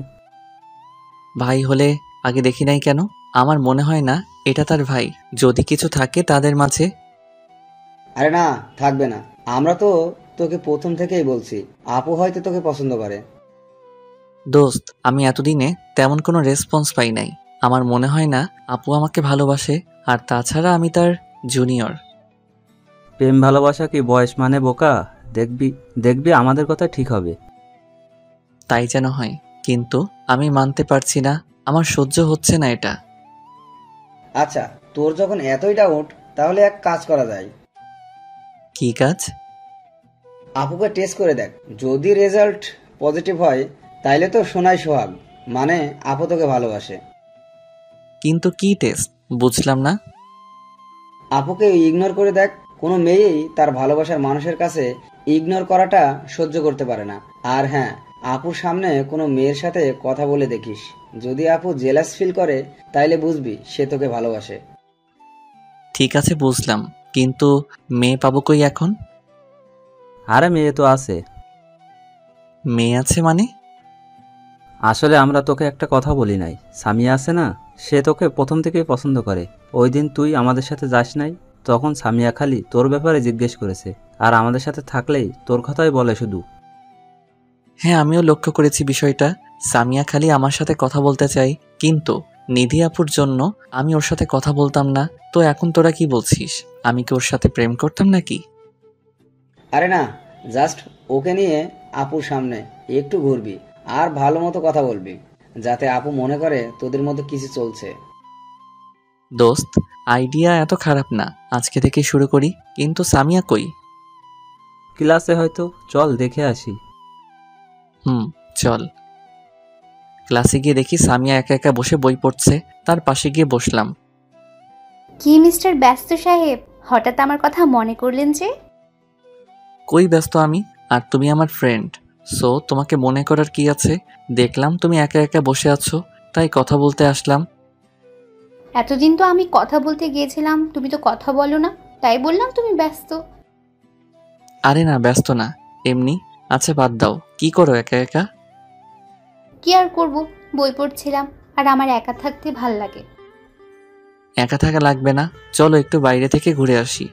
ভাই হলে আগে দেখি নাই কেন? আমার মনে হয় না এটা তার ভাই। যদি কিছু থাকে তাদের মাঝে। আরে না, থাকবে না। আমরা তো তোকে প্রথম থেকেই বলছি আপু হয়তো তোকে পছন্দ করে। দোস্ত, আমি এতদিনে তেমন কোনো রেসপন্স পাই নাই। আমার মনে হয় না আপু আমাকে ভালোবাসে। আর তাছাড়া আমি তার জুনিয়র। প্রেম ভালোবাসা কি বয়স মানে বোকা? দেখবি দেখবি আমাদের কথা ঠিক হবে। তাই যেন হয়, কিন্তু আমি মানতে পারছি না। আমার সহ্য হচ্ছে না এটা। আচ্ছা, তোর যখন এতই ডাউট, তাহলে এক কাজ করা যায়। কি কাজ? আপুকে টেস্ট করে দেখ। যদি রেজাল্ট পজিটিভ হয় তাইলে তো সোনাই সোহাগ, মানে আপু তোকে ভালোবাসে। কিন্তু কি টেস্ট, বুঝলাম না। আপুকে ইগনোর করে দেখ। কোনো মেয়েই তার ভালোবাসার মানুষের কাছে ইগনোর করাটা সহ্য করতে পারে না। আর হ্যাঁ, আপুর সামনে কোনো মেয়ের সাথে কথা বলে দেখিস। যদি আপু জেলাস ফিল করে তাইলে বুঝবি সে তোকে ভালোবাসে। ঠিক আছে বুঝলাম, কিন্তু মেয়ে পাবো কই এখন? আরে মেয়ে তো আছে। মেয়ে আছে মানে? আসলে আমরা তোকে একটা কথা বলি নাই, সামিয়া আছে না, সে তোকে প্রথম থেকেই পছন্দ করে। ওই দিন তুই আমাদের সাথে যাস নাই, তখন সামিয়া খালি তোর ব্যাপারে জিজ্ঞেস করেছে, আর আমাদের সাথে থাকলেই তোর কথাই বলে শুধু। হ্যাঁ, আমিও লক্ষ্য করেছি বিষয়টা। সামিয়া খালি আমার সাথে কথা বলতে চাই, কিন্তু নিধি আপুর জন্য আমি ওর সাথে কথা বলতাম না। তো এখন তোরা কি বলছিস, আমি কি ওর সাথে প্রেম করতাম নাকি? আরে না, জাস্ট ওকে নিয়ে আপুর সামনে একটু ঘুরবি আর ভালো মতো কথা বলবি, যাতে আপু মনে করে তোদের মধ্যে কিছু চলছে। দোস্ত, আইডিয়া এত খারাপ না, আজকে থেকে শুরু করি। কিন্তু সামিয়া কই? ক্লাসে হয়তো, চল দেখে আসি। চল। ক্লাসে গিয়ে দেখি সামিয়া একা একা বসে বই পড়ছে। তার পাশে গিয়ে বসলাম। কি মিস্টার ব্যস্ত সাহেব, হঠাৎ আমার কথা মনে করলেন যে? কই ব্যস্ত আমি, আর তুমি আমার ফ্রেন্ড, সো তোমাকে মনে করার কি আছে? দেখলাম তুমি একা একা বসে আছো, তাই কথা বলতে আসলাম। এতদিন তো আমি কথা বলতে গিয়েছিলাম, তুমি তো কথা বলো না, তাই বললাম তুমি ব্যস্ত। আরে না, ব্যস্ত না, এমনি। আচ্ছা বাদ দাও, কি করো একা একা? কি আর করব, বই পড়ছিলাম, আর আমার একা থাকতে ভাল লাগে। একা থাকা লাগবে না, চলো একটু বাইরে থেকে ঘুরে আসি।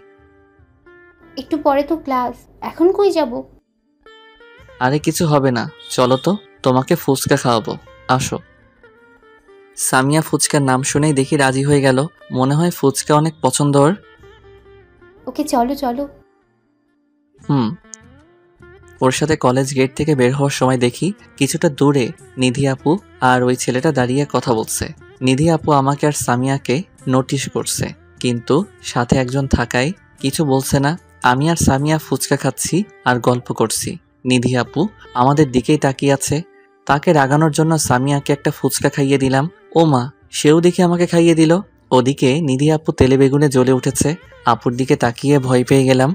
একটু পরে তো ক্লাস, এখন কই যাব? আরে কিছু হবে না, চলো তো, তোমাকে ফুচকা খাওয়াবো, আসো। সামিয়া ফুচকার নাম শুনেই দেখি রাজি হয়ে গেল, মনে হয় ফুচকা অনেক পছন্দ ওর। ওকে চলো চলো। ওর সাথে কলেজ গেট থেকে বের হওয়ার সময় দেখি কিছুটা দূরে নিধি আপু আর ওই ছেলেটা দাঁড়িয়ে কথা বলছে। নিধি আপু আমাকে আর সামিয়াকে নোটিশ করছে, কিন্তু সাথে একজন থাকায় কিছু বলছে না। আমি আর সামিয়া ফুচকা খাচ্ছি আর গল্প করছি। নিধি আপু আমাদের দিকেই তাকিয়ে আছে। তাকে রাগানোর জন্য সামিয়াকে একটা ফুচকা খাইয়ে দিলাম। ও মা, সেও দেখে আমাকে খাইয়ে দিল। ওদিকে নিধি আপু তেলে বেগুনে জ্বলে উঠেছে। আপুর দিকে তাকিয়ে ভয় পেয়ে গেলাম।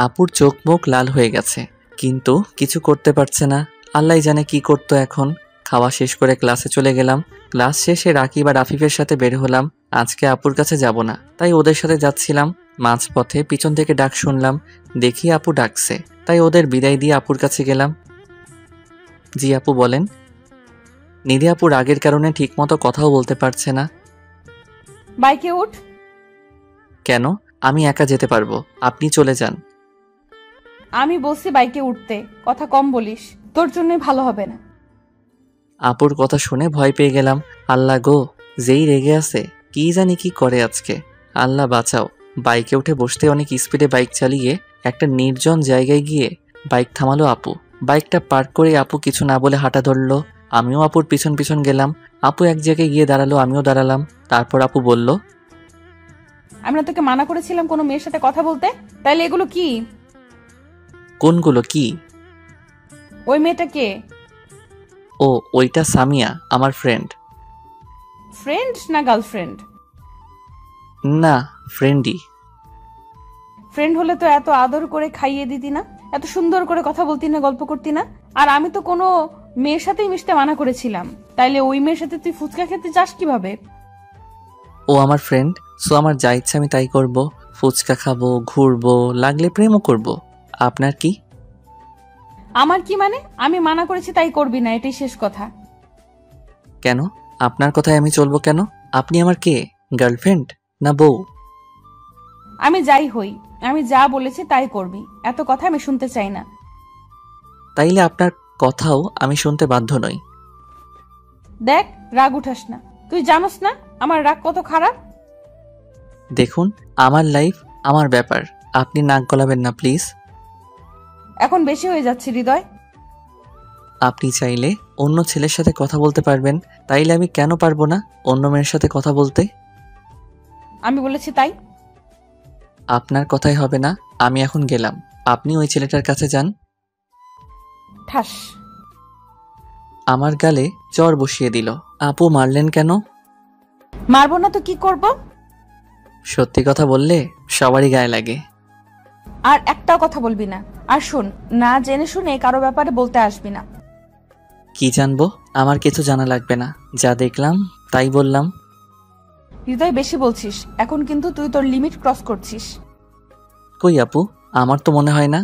আপুর চোখ মুখ লাল হয়ে গেছে, কিন্তু কিছু করতে পারছে না। আল্লাহ জানে কি করতো এখন। খাওয়া শেষ করে ক্লাসে চলে গেলাম। ক্লাস শেষে রাকিব আর আফিফের সাথে বের হলাম। আজকে আপুর কাছে যাব না, তাই ওদের সাথে যাচ্ছিলাম। মাঝপথে পিছন থেকে ডাক শুনলাম, দেখি আপু ডাকছে, তাই ওদের বিদায় দিয়ে আপুর কাছে গেলাম। জি আপু বলেন। নিধি আপু রাগের কারণে ঠিকমতো কথাও বলতে পারছে না। বাইকে উঠ। কেন? আমি একা যেতে পারবো, আপনি চলে যান। আমি বলছি বাইকে উঠতে, কথা কম বলিস, তোর জন্যই ভালো হবে না। আপুর কথা শুনে ভয় পেয়ে গেলাম। আল্লাহ গো, যেই রেগে আছে, কি জানি কি করে আজকে। আল্লাহ বাঁচাও। বাইকে উঠে বসতে অনেক স্পিডে বাইক চালিয়ে একটা নির্জন জায়গায় গিয়ে বাইক থামালো আপু। বাইকটা পার্ক করে আপু কিছু না বলে হাঁটা ধরলো। আমিও আপুর পিছন পিছন গেলাম। আপু এক জায়গায় গিয়ে দাঁড়ালো, আমিও দাঁড়ালাম। তারপর আপু বলল, আমরা তোকে মানা করেছিলাম কোনো মেয়ের সাথে কথা বলতে, তাইলে এগুলো কি? কোনগুলো কি? ওই মেয়েটা কে? ও, ওইটা সামিয়া, আমার ফ্রেন্ড। ফ্রেন্ড না গার্লফ্রেন্ড? না, ফ্রেন্ডই। ফ্রেন্ড হলে তো এত আদর করে খাইয়ে দিতি না, এত সুন্দর করে কথা বলতি না, গল্প করতি না। আর আমি তো কোনো মেয়ের সাথেই মিশতে মানা করেছিলাম, তাইলে ওই মেয়ের সাথে তুই ফুচকা খেতে যাস কিভাবে? ও আমার ফ্রেন্ড, সো আমার যা ইচ্ছা আমি তাই করব। ফুচকা খাবো, ঘুরবো, লাগলে প্রেমও করব। আপনার কি? আমার কি মানে? আমি মানা করেছি তাই করবি না, এটাই শেষ কথা। কেন? আপনার কথায় আমি চলবো কেন? আপনি আমার কে? গার্লফ্রেন্ড না বউ? আমি যাই হই, আমি যা বলেছি তাই করবি, এত কথা আমি শুনতে চাই না। তাইলে আপনার কথাও আমি শুনতে বাধ্য নই। দেখ, রাগ উঠাস না, তুই জানোস না আমার রাগ কত খারাপ। দেখুন, আমার লাইফ, আমার ব্যাপার, আপনি নাক গলাবেন না প্লিজ। এখন বেশি হয়ে যাচ্ছে হৃদয়। আপনি চাইলে অন্য ছেলের সাথে কথা বলতে পারবেন, তাইলে আমি কেন পারবো না অন্য মেয়ের সাথে কথা বলতে? আমি বলেছি তাই। আপনার কথাই হবে না, আমি এখন গেলাম। আপনি ওই ছেলেটার কাছে যান। ঠাস। আমার গালে চর বসিয়ে দিল। আপু মারলেন কেন? মারবো না তো কি করব? সত্যি কথা বললে সবারই গায়ে লাগে। আর একটাও কথা বলবি না। আর শোন, না জেনে শুনে কারো ব্যাপারে বলতে আসবি না। কি জানবো? আমার কিছু জানা লাগবে না, যা দেখলাম তাই বললাম। হৃদয় বেশি বলছিস, এখন কিন্তু তুই তোর লিমিট ক্রস করছিস। কই আপু, আমার তো মনে হয় না।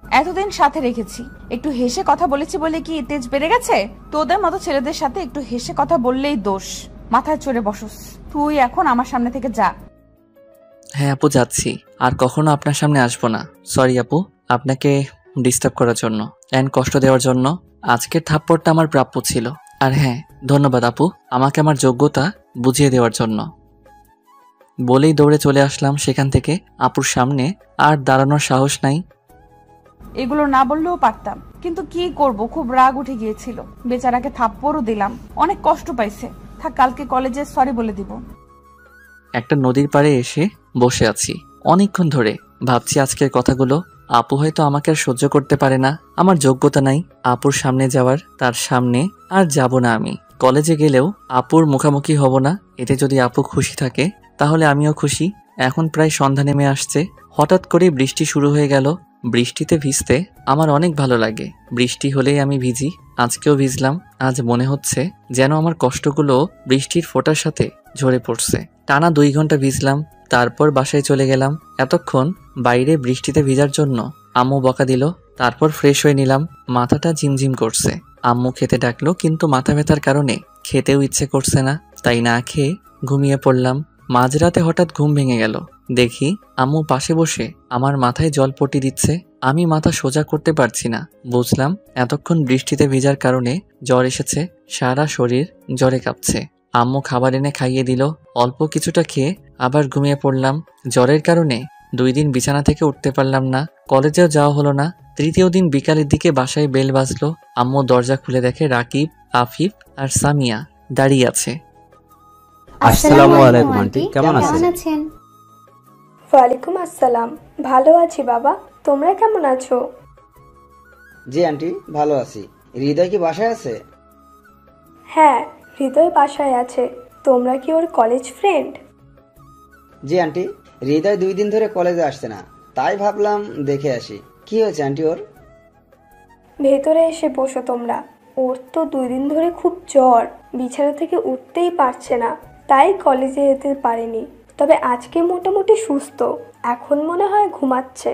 এতদিন সাথে রেখেছি, একটু হেসে কথা বলেছি বলে কি তেজ বেড়ে গেছে? তোদের মতো ছেলেদের সাথে একটু হেসে কথা বললেই দোষ, মাথায় চড়ে বসস। তুই এখন আমার সামনে থেকে যা। হ্যাঁ আপু, যাচ্ছি। আর কখনো আপনার সামনে আসবো না। সরি আপু, আপনাকে ডিস্টার্ব করার জন্য এন্ড কষ্ট দেওয়ার জন্য। আজকের থাপ্পড়টা আমার প্রাপ্য ছিল। আর হ্যাঁ, ধন্যবাদ আপু আমাকে আমার যোগ্যতা বুঝিয়ে দেওয়ার জন্য। বলেই দৌড়ে চলে আসলাম সেখান থেকে। আপুর সামনে আর দাঁড়ানোর সাহস নাই। এগুলো না বললেও পারতাম, কিন্তু কি করব, খুব রাগ উঠে গিয়েছিল। বেচারাকে থাপ্পড়ও দিলাম, অনেক কষ্ট পাইছে। থাক, কালকে কলেজে সরি বলে দিব। একটা নদীর পাড়ে এসে বসে আছি অনেকক্ষণ ধরে, ভাবছি আজকের কথাগুলো। আপু হয়তো আমাকে আর সহ্য করতে পারে না, আমার যোগ্যতা নাই আপুর সামনে যাওয়ার। তার সামনে আর যাব না আমি। কলেজে গেলেও আপুর মুখামুখি হব না। এতে যদি আপু খুশি থাকে তাহলে আমিও খুশি। এখন প্রায় সন্ধ্যা নেমে আসছে, হঠাৎ করে বৃষ্টি শুরু হয়ে গেল। বৃষ্টিতে ভিজতে আমার অনেক ভালো লাগে। বৃষ্টি হলেই আমি ভিজি, আজকেও ভিজলাম। আজ মনে হচ্ছে যেন আমার কষ্টগুলো বৃষ্টির ফোঁটার সাথে ঝরে পড়ছে। টানা 2 ঘন্টা ভিজলাম, তারপর বাসায় চলে গেলাম। এতক্ষণ বাইরে বৃষ্টিতে ভিজার জন্য আম্মু বকা দিল। তারপর ফ্রেশ হয়ে নিলাম, মাথাটা ঝিমঝিম করছে। আম্মু খেতে ডাকলো, কিন্তু মাথা ব্যথার কারণে খেতেও ইচ্ছে করছে না, তাই না খেয়ে ঘুমিয়ে পড়লাম। মাঝরাতে হঠাৎ ঘুম ভেঙে গেল, দেখি আম্মু পাশে বসে আমার মাথায় জলপট্টি দিচ্ছে। আমি মাথা সোজা করতে পারছি না। বুঝলাম এতক্ষণ বৃষ্টিতে ভিজার কারণে জ্বর এসেছে, সারা শরীর জ্বরে কাঁপছে। আম্মু খাবার এনে খাইয়ে দিল, অল্প কিছুটা খেয়ে আবার ঘুমিয়ে পড়লাম। জ্বরের কারণে 2 দিন বিছানা থেকে উঠতে পারলাম না, কলেজেও যাওয়া হলো না। 3য় দিন বিকালের দিকে বাসায় বেল বাজলো। আম্মু দরজা খুলে দেখে রাকিব, আফিফ আর সামিয়া দাঁড়িয়ে আছে। আসসালামু আলাইকুম আন্টি, কেমন আছেন? ওয়ালাইকুম আসসালাম, ভালো আছি বাবা, তোমরা কেমন আছো? জি আন্টি, ভালো আছি। হৃদয় কি বাসায় আছে? হ্যাঁ, হৃদয় বাসায় আছে। তোমরা কি ওর কলেজ ফ্রেন্ড? জি আন্টি, হৃদয় 2 দিন ধরে কলেজে আসছে না, তাই ভাবলাম দেখে আসি। কি হয়েছে আন্টি ওর? ভেতরে এসে বসো তোমরা। ওর তো 2 দিন ধরে খুব জ্বর, বিছানা থেকে উঠতেই পারছে না, তাই কলেজে যেতে পারেনি। তবে আজকে মোটামুটি সুস্থ, এখন মনে হয় ঘুমাচ্ছে।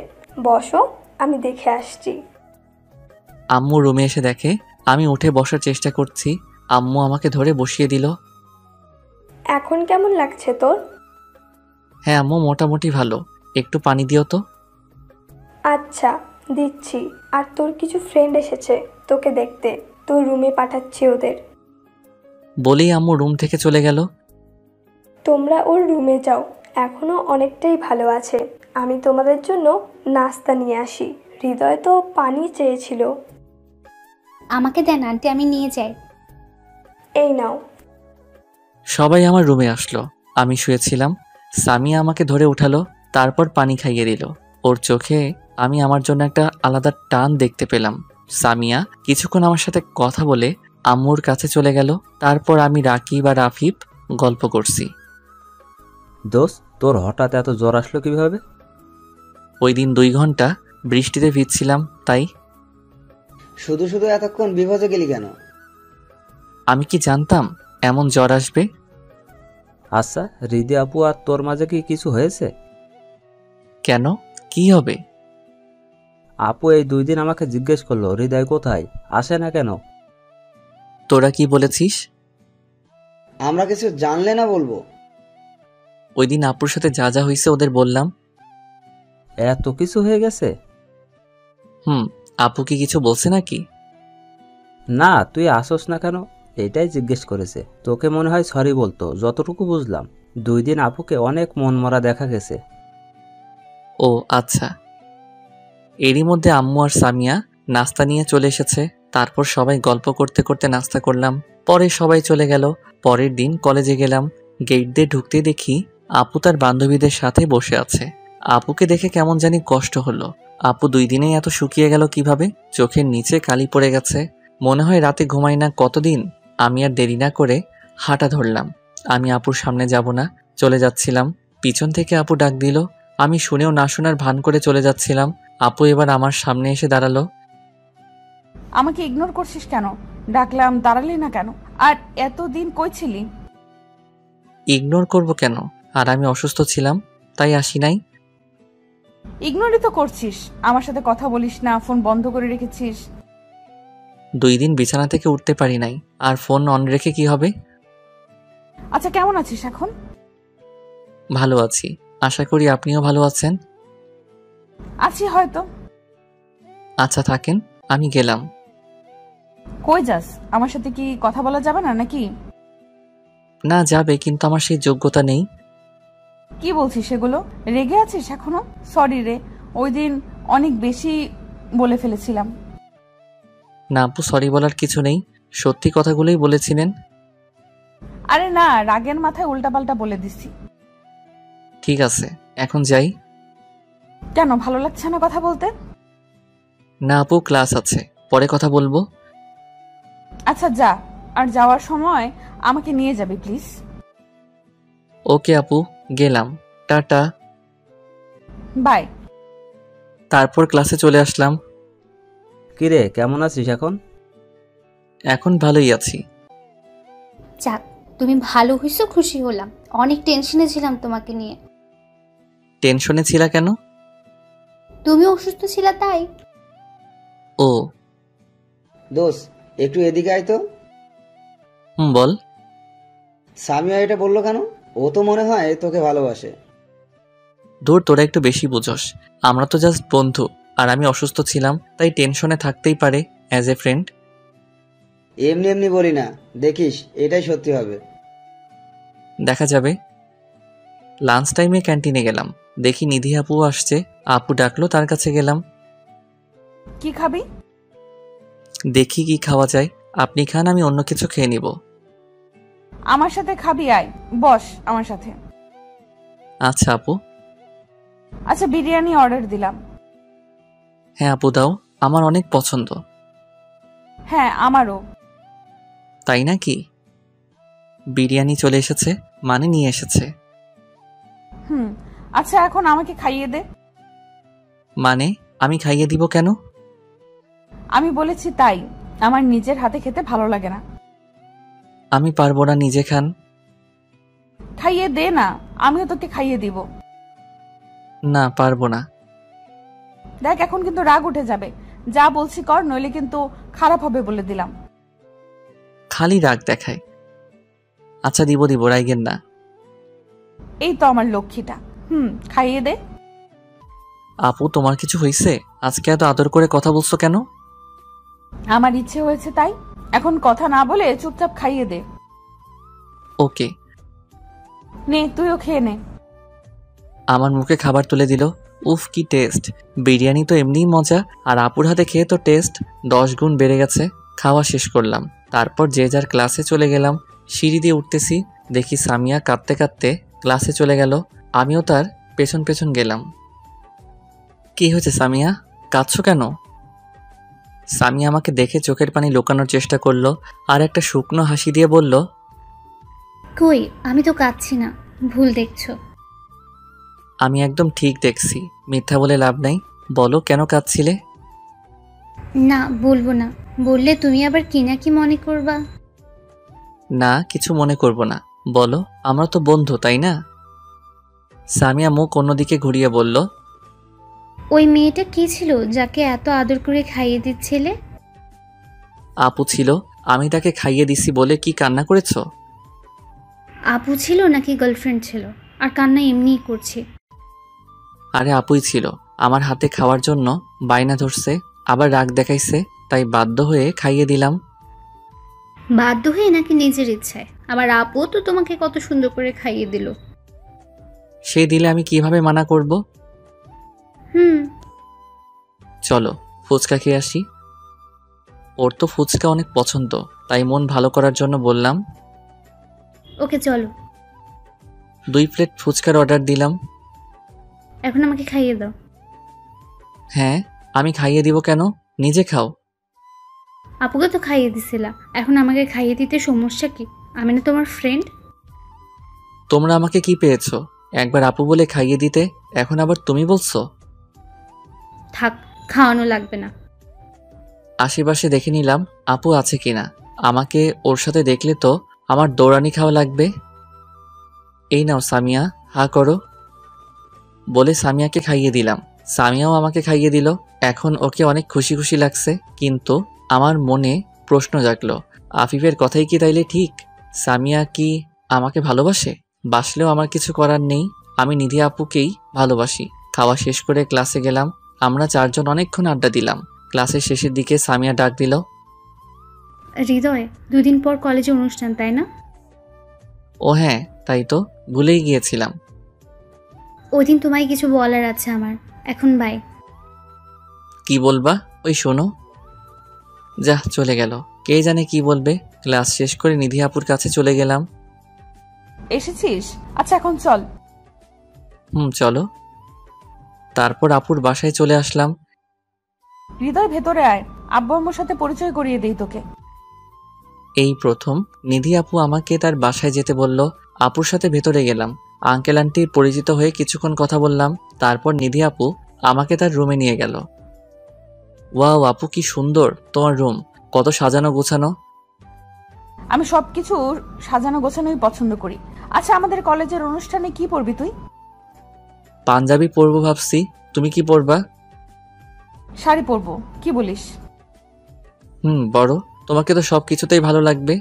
বসো, আমি দেখে আসছি। আম্মু রুমে এসে দেখে আমি উঠে বসার চেষ্টা করছি। আম্মু আমাকে ধরে বসিয়ে দিল। এখন কেমন লাগছে তোর? হ্যাঁ আম্মু, মোটামুটি ভালো। একটু পানি দিও তো। আচ্ছা, দিচ্ছি। আর তোর কিছু ফ্রেন্ড এসেছে তোকে দেখতে, তোর রুমে পাঠাচ্ছি ওদের। বলেই আম্মু রুম থেকে চলে গেল। তোমরা ওর রুমে যাও, এখনো অনেকটাই ভালো আছে। আমি তোমাদের জন্য নাস্তা নিয়ে আসি। হৃদয় তো পানি চেয়েছিল। আমাকে দেন আন্টি, আমি নিয়ে যাই। এই নাও। সবাই আমার রুমে আসলো। আমি শুয়েছিলাম, সামিয়া আমাকে ধরে উঠালো, তারপর পানি খাইয়ে দিল। ওর চোখে আমি আমার জন্য একটা আলাদা টান দেখতে পেলাম। সামিয়া কিছুক্ষণ আমার সাথে কথা বলে আম্মুর কাছে চলে গেল। তারপর আমি রাকিব আর আফিফ গল্প করছি। দোস্ত, তোর হঠাৎ এত জ্বর আসলো কিভাবে? ওই দিন 2 ঘন্টা বৃষ্টিতে ভিজছিলাম, তাই। শুধু শুধু এতক্ষণ বিভজে গেলি কেন? আমি কি জানতাম এমন জ্বর আসবে? আচ্ছা, হৃদি আপু আর তোর মাঝে কি কিছু হয়েছে? কেন, কি হবে? আপু এই 2 দিন আমাকে জিজ্ঞেস করলো হৃদয় কোথায়, আসে না কেন। তোরা কি বলেছিস? আমরা কিছু জানলে না বলবো? ওই দিন আপুর সাথে যা যা হয়েছে ওদের বললাম। এত কিছু হয়ে গেছে? আপু কি কিছু বলছে নাকি? না, তুই আসোস না কেন এটাই জিজ্ঞেস করেছে। তোকে মনে হয় সরি বলতো, যতটুকু বুঝলাম। 2 দিন আপুকে অনেক মনমরা দেখা গেছে। ও আচ্ছা। এরই মধ্যে আম্মু আর সামিয়া নাস্তা নিয়ে চলে এসেছে। তারপর সবাই গল্প করতে করতে নাস্তা করলাম। পরে সবাই চলে গেল। পরের দিন কলেজে গেলাম। গেট দিয়ে ঢুকতে দেখি আপু তার বান্ধবীদের সাথে বসে আছে। আপুকে দেখে কেমন জানি কষ্ট হলো। আপু 2 দিনেই এত শুকিয়ে গেল কিভাবে? চোখের নিচে কালি পড়ে গেছে, মনে হয় রাতে ঘুমাই না কতদিন। আমি আর দেরি না করে হাঁটা ধরলাম। আমি আপুর সামনে যাব না, চলে যাচ্ছিলাম। পিছন থেকে আপু ডাক দিল। আমি শুনেও না শোনার ভান করে চলে যাচ্ছিলাম। আপু এবার আমার সামনে এসে দাঁড়ালো। আমাকে ইগনোর করছিস কেন? ডাকলাম, দাঁড়ালি না কেন? আর এতদিন কই ছিলি? ইগনোর করব কেন? আর আমি অসুস্থ ছিলাম, তাই আসি নাই। ইগনোরই তো করছিস, আমার সাথে কথা বলিস না, ফোন বন্ধ করে রেখেছিস। 2 দিন বিছানা থেকে উঠতে পারি নাই, আর ফোন অন রেখে কি হবে? আচ্ছা, কেমন আছিস এখন? ভালো আছি, আশা করি আপনিও ভালো আছেন। আছি হয়তো। আচ্ছা থাকেন, আমি গেলাম। কই যাস? আমার সাথে কি কথা বলা যাবে না নাকি? না যাবে, কিন্তু আমার সেই যোগ্যতা নেই। কি বলছিস সেগুলো? রেগে আছিস এখনো? সরি রে, ওই দিন অনেক বেশি বলে ফেলেছিলাম। না আপু, সরি বলার কিছু নেই, সত্যি কথাগুলোই বলেছিলেন। আরে না, রাগের মাথায় উল্টাপাল্টা বলে দিছি। ঠিক আছে, এখন যাই। কেন, ভালো লাগছে না কথা বলতে? না আপু, ক্লাস আছে, পরে কথা বলবো। আচ্ছা যা, আর যাওয়ার সময় আমাকে নিয়ে যাবি প্লিজ। ওকে আপু, গেলাম, টাটা। বাই। তারপর ক্লাসে চলে আসলাম। কিরে, কেমন আছিস এখন? এখন ভালোই আছি। যাক, তুমি ভালো হইছো, খুশি হলাম। অনেক টেনশনে ছিলাম তোমাকে নিয়ে। টেনশনে ছিলা কেন? তুমি অসুস্থ ছিলা তাই। ও। দোষ, একটু এদিকে আয় তো। বল। সামিয়া এটা বললো কেন? ও তো মনে হয় তোকে ভালোবাসে। দূর, তোরা একটু বেশি বুঝোস। আমরা তো জাস্ট বন্ধু, আর আমি অসুস্থ ছিলাম, তাই টেনশনে থাকতেই পারে অ্যাজ এ ফ্রেন্ড। এমনি এমনি বলি না, দেখিস এটাই সত্যি হবে। দেখা যাবে। লাঞ্চ টাইমে ক্যান্টিনে গেলাম, দেখি নিধি আপু আসছে। আপু ডাকলো, তার কাছে গেলাম। কি খাবি? দেখি কি খাওয়া যায়, আপনি খান, আমি অন্য কিছু খেয়ে নিব। আমার সাথে খাবি? আয়, বস আমার সাথে। আচ্ছা আপু। আচ্ছা, বিরিয়ানি অর্ডার দিলাম। হ্যাঁ আপু, দাও, আমার অনেক পছন্দ। হ্যাঁ, আমারও। তাই নাকি? বিরিয়ানি চলে এসেছে, মানে নিয়ে এসেছে। আচ্ছা, এখন আমাকে খাইয়ে দে। মানে আমি খাইয়ে দিব কেন? আমি বলেছি তাই, আমার নিজের হাতে খেতে ভালো লাগে না। আমি পারবো না, নিজে খান। খাইয়ে দে না, আমিও তোকে খাইয়ে দিব। না, পারবো না। দেখ, এখন কিন্তু রাগ উঠে যাবে। যা বলছি কর, নইলে কিন্তু খারাপ হবে বলে দিলাম। খালি রাগ দেখায়। আচ্ছা দিব দিব, রাইগেন না। এই তো আমার লক্ষ্মীটা। খাইয়ে দে। আপু, তোমার কিছু হয়েছে? আজকে এত আদর করে কথা বলছো কেন? আমার ইচ্ছে হয়েছে তাই। এখন কথা না বলে চুপচাপ খাইয়ে দে। ওকে। নে, তুইও খেয়ে নে। আমার মুখে খাবার তুলে দিল। উফ, কি টেস্ট! বিরিয়ানি তো এমনিই মজা, আর আপুর হাতে খেয়ে তো টেস্ট 10 গুণ বেড়ে গেছে। খাওয়া শেষ করলাম, তারপর যে যার ক্লাসে চলে গেলাম। সিঁড়ি দিয়ে উঠতেছি, দেখি সামিয়া কাঁদতে কাঁদতে ক্লাসে চলে গেল। আমিও তার পেছন পেছন গেলাম। কি হয়েছে সামিয়া, কাঁদছো কেন? সামিয়া আমাকে দেখে চোখের পানি লুকানোর চেষ্টা করলো, আর একটা শুকনো হাসি দিয়ে বলল, কই, আমি তো কাঁদছি না, ভুল দেখছো। আমি একদম ঠিক দেখছি, মিথ্যা বলে লাভ নাই। বলো, কেন কাঁদছিলে? না, বলবো না। বললে তুমি আবার কি না কি মনে করবা। না, কিছু মনে করব না, বলো, আমরা তো বন্ধু, তাই না? সামিয়া মুখ অন্যদিকে ঘুরিয়ে বলল, ওই মেয়েটা কি ছিল যাকে এত আদর করে খাইয়ে দিচ্ছিলে? আপু ছিল, আমি তাকে খাইয়ে দিছি বলে কি কান্না করেছো? আপু ছিল নাকি গার্লফ্রেন্ড ছিল? আর কান্না এমনিই করছে। আরে আপুই ছিল, আমার হাতে খাওয়ার জন্য বায়না ধরছে, আবার রাগ দেখাইছে, তাই বাধ্য হয়ে খাইয়ে দিলাম। বাধ্য হয়ে নাকি নিজের ইচ্ছায়? আমার আপু তো তোমাকে কত সুন্দর করে খাইয়ে দিল। সে দিলে আমি কিভাবে মানা করব? চলো ফুচকা খেয়ে আসি। ওর তো ফুচকা অনেক পছন্দ, তাই মন ভালো করার জন্য বললাম। ওকে চলো। 2 প্লেট ফুচকার অর্ডার দিলাম। এখন আমাকে খাইয়ে দাও। হ্যাঁ, আমি খাইয়ে দিব কেন, নিজে খাও। আপুকে তো খাইয়ে দিছিলা, এখন আমাকে খাইয়ে দিতে সমস্যা কি? আমি না তোমার ফ্রেন্ড। তোমরা আমাকে কি পেয়েছো? একবার আপু বলে খাইয়ে দিতে, এখন আবার তুমি বলছো? থাক, খাওয়ানো লাগবে না। আশেপাশে দেখে নিলাম আপু আছে কিনা। আমাকে ওর সাথে দেখলে তো আমার দৌড়ানি খাওয়া লাগবে। এই নাও সামিয়া, হা করো বলে সামিয়াকে খাইয়ে দিলাম। সামিয়াও আমাকে খাইয়ে দিল। এখন ওকে অনেক খুশি খুশি লাগছে, কিন্তু আমার মনে প্রশ্ন জাগলো, আফিফের কথাই কি তাইলে ঠিক? সামিয়া কি আমাকে ভালোবাসে? বাসলেও আমার কিছু করার নেই, আমি নিধি আপুকেই ভালোবাসি। খাওয়া শেষ করে ক্লাসে গেলাম। আমরা চারজন অনেকক্ষণ আড্ডা দিলাম। ক্লাসের শেষের দিকে সামিয়া ডাক দিল, হৃদয়, 2 দিন পর কলেজে অনুষ্ঠান, তাই না? ও হ্যাঁ, তাই তো, ভুলেই গিয়েছিলাম। ওই দিন তোমায় কিছু বলার আছে আমার। এখন বাই। কি বলবা? ওই শোনো। যা, চলে গেল। কে জানে কি বলবে। ক্লাস শেষ করে নিধি আপুর কাছে চলে গেলাম। এসেছিস? আচ্ছা এখন চল। চলো। তারপর আপুর বাসায় চলে আসলাম। হৃদয় ভেতরে আয়, আব্বু আম্মুর সাথে পরিচয় করিয়ে দেই তোকে। এই প্রথম নিধি আপু আমাকে তার বাসায় যেতে বলল। আপুর সাথে ভেতরে গেলাম। আঙ্কেল আন্টির পরিচিত হয়ে কিছুক্ষণ কথা বললাম। তারপর নিধি আপু আমাকে তার রুমে নিয়ে গেল। ওয়াও আপু, কি সুন্দর তোমার রুম, কত সাজানো গোছানো। আমি সবকিছু সাজানো গোছানোই পছন্দ করি। আচ্ছা, আমাদের কলেজের অনুষ্ঠানে কি পরবি তুই? পাঞ্জাবি পরবো ভাবছি, তুমি কি পরবা? শাড়ি পরবো, কি বলিস? বড়, তোমাকে তো সবকিছুতেই ভালো লাগবে।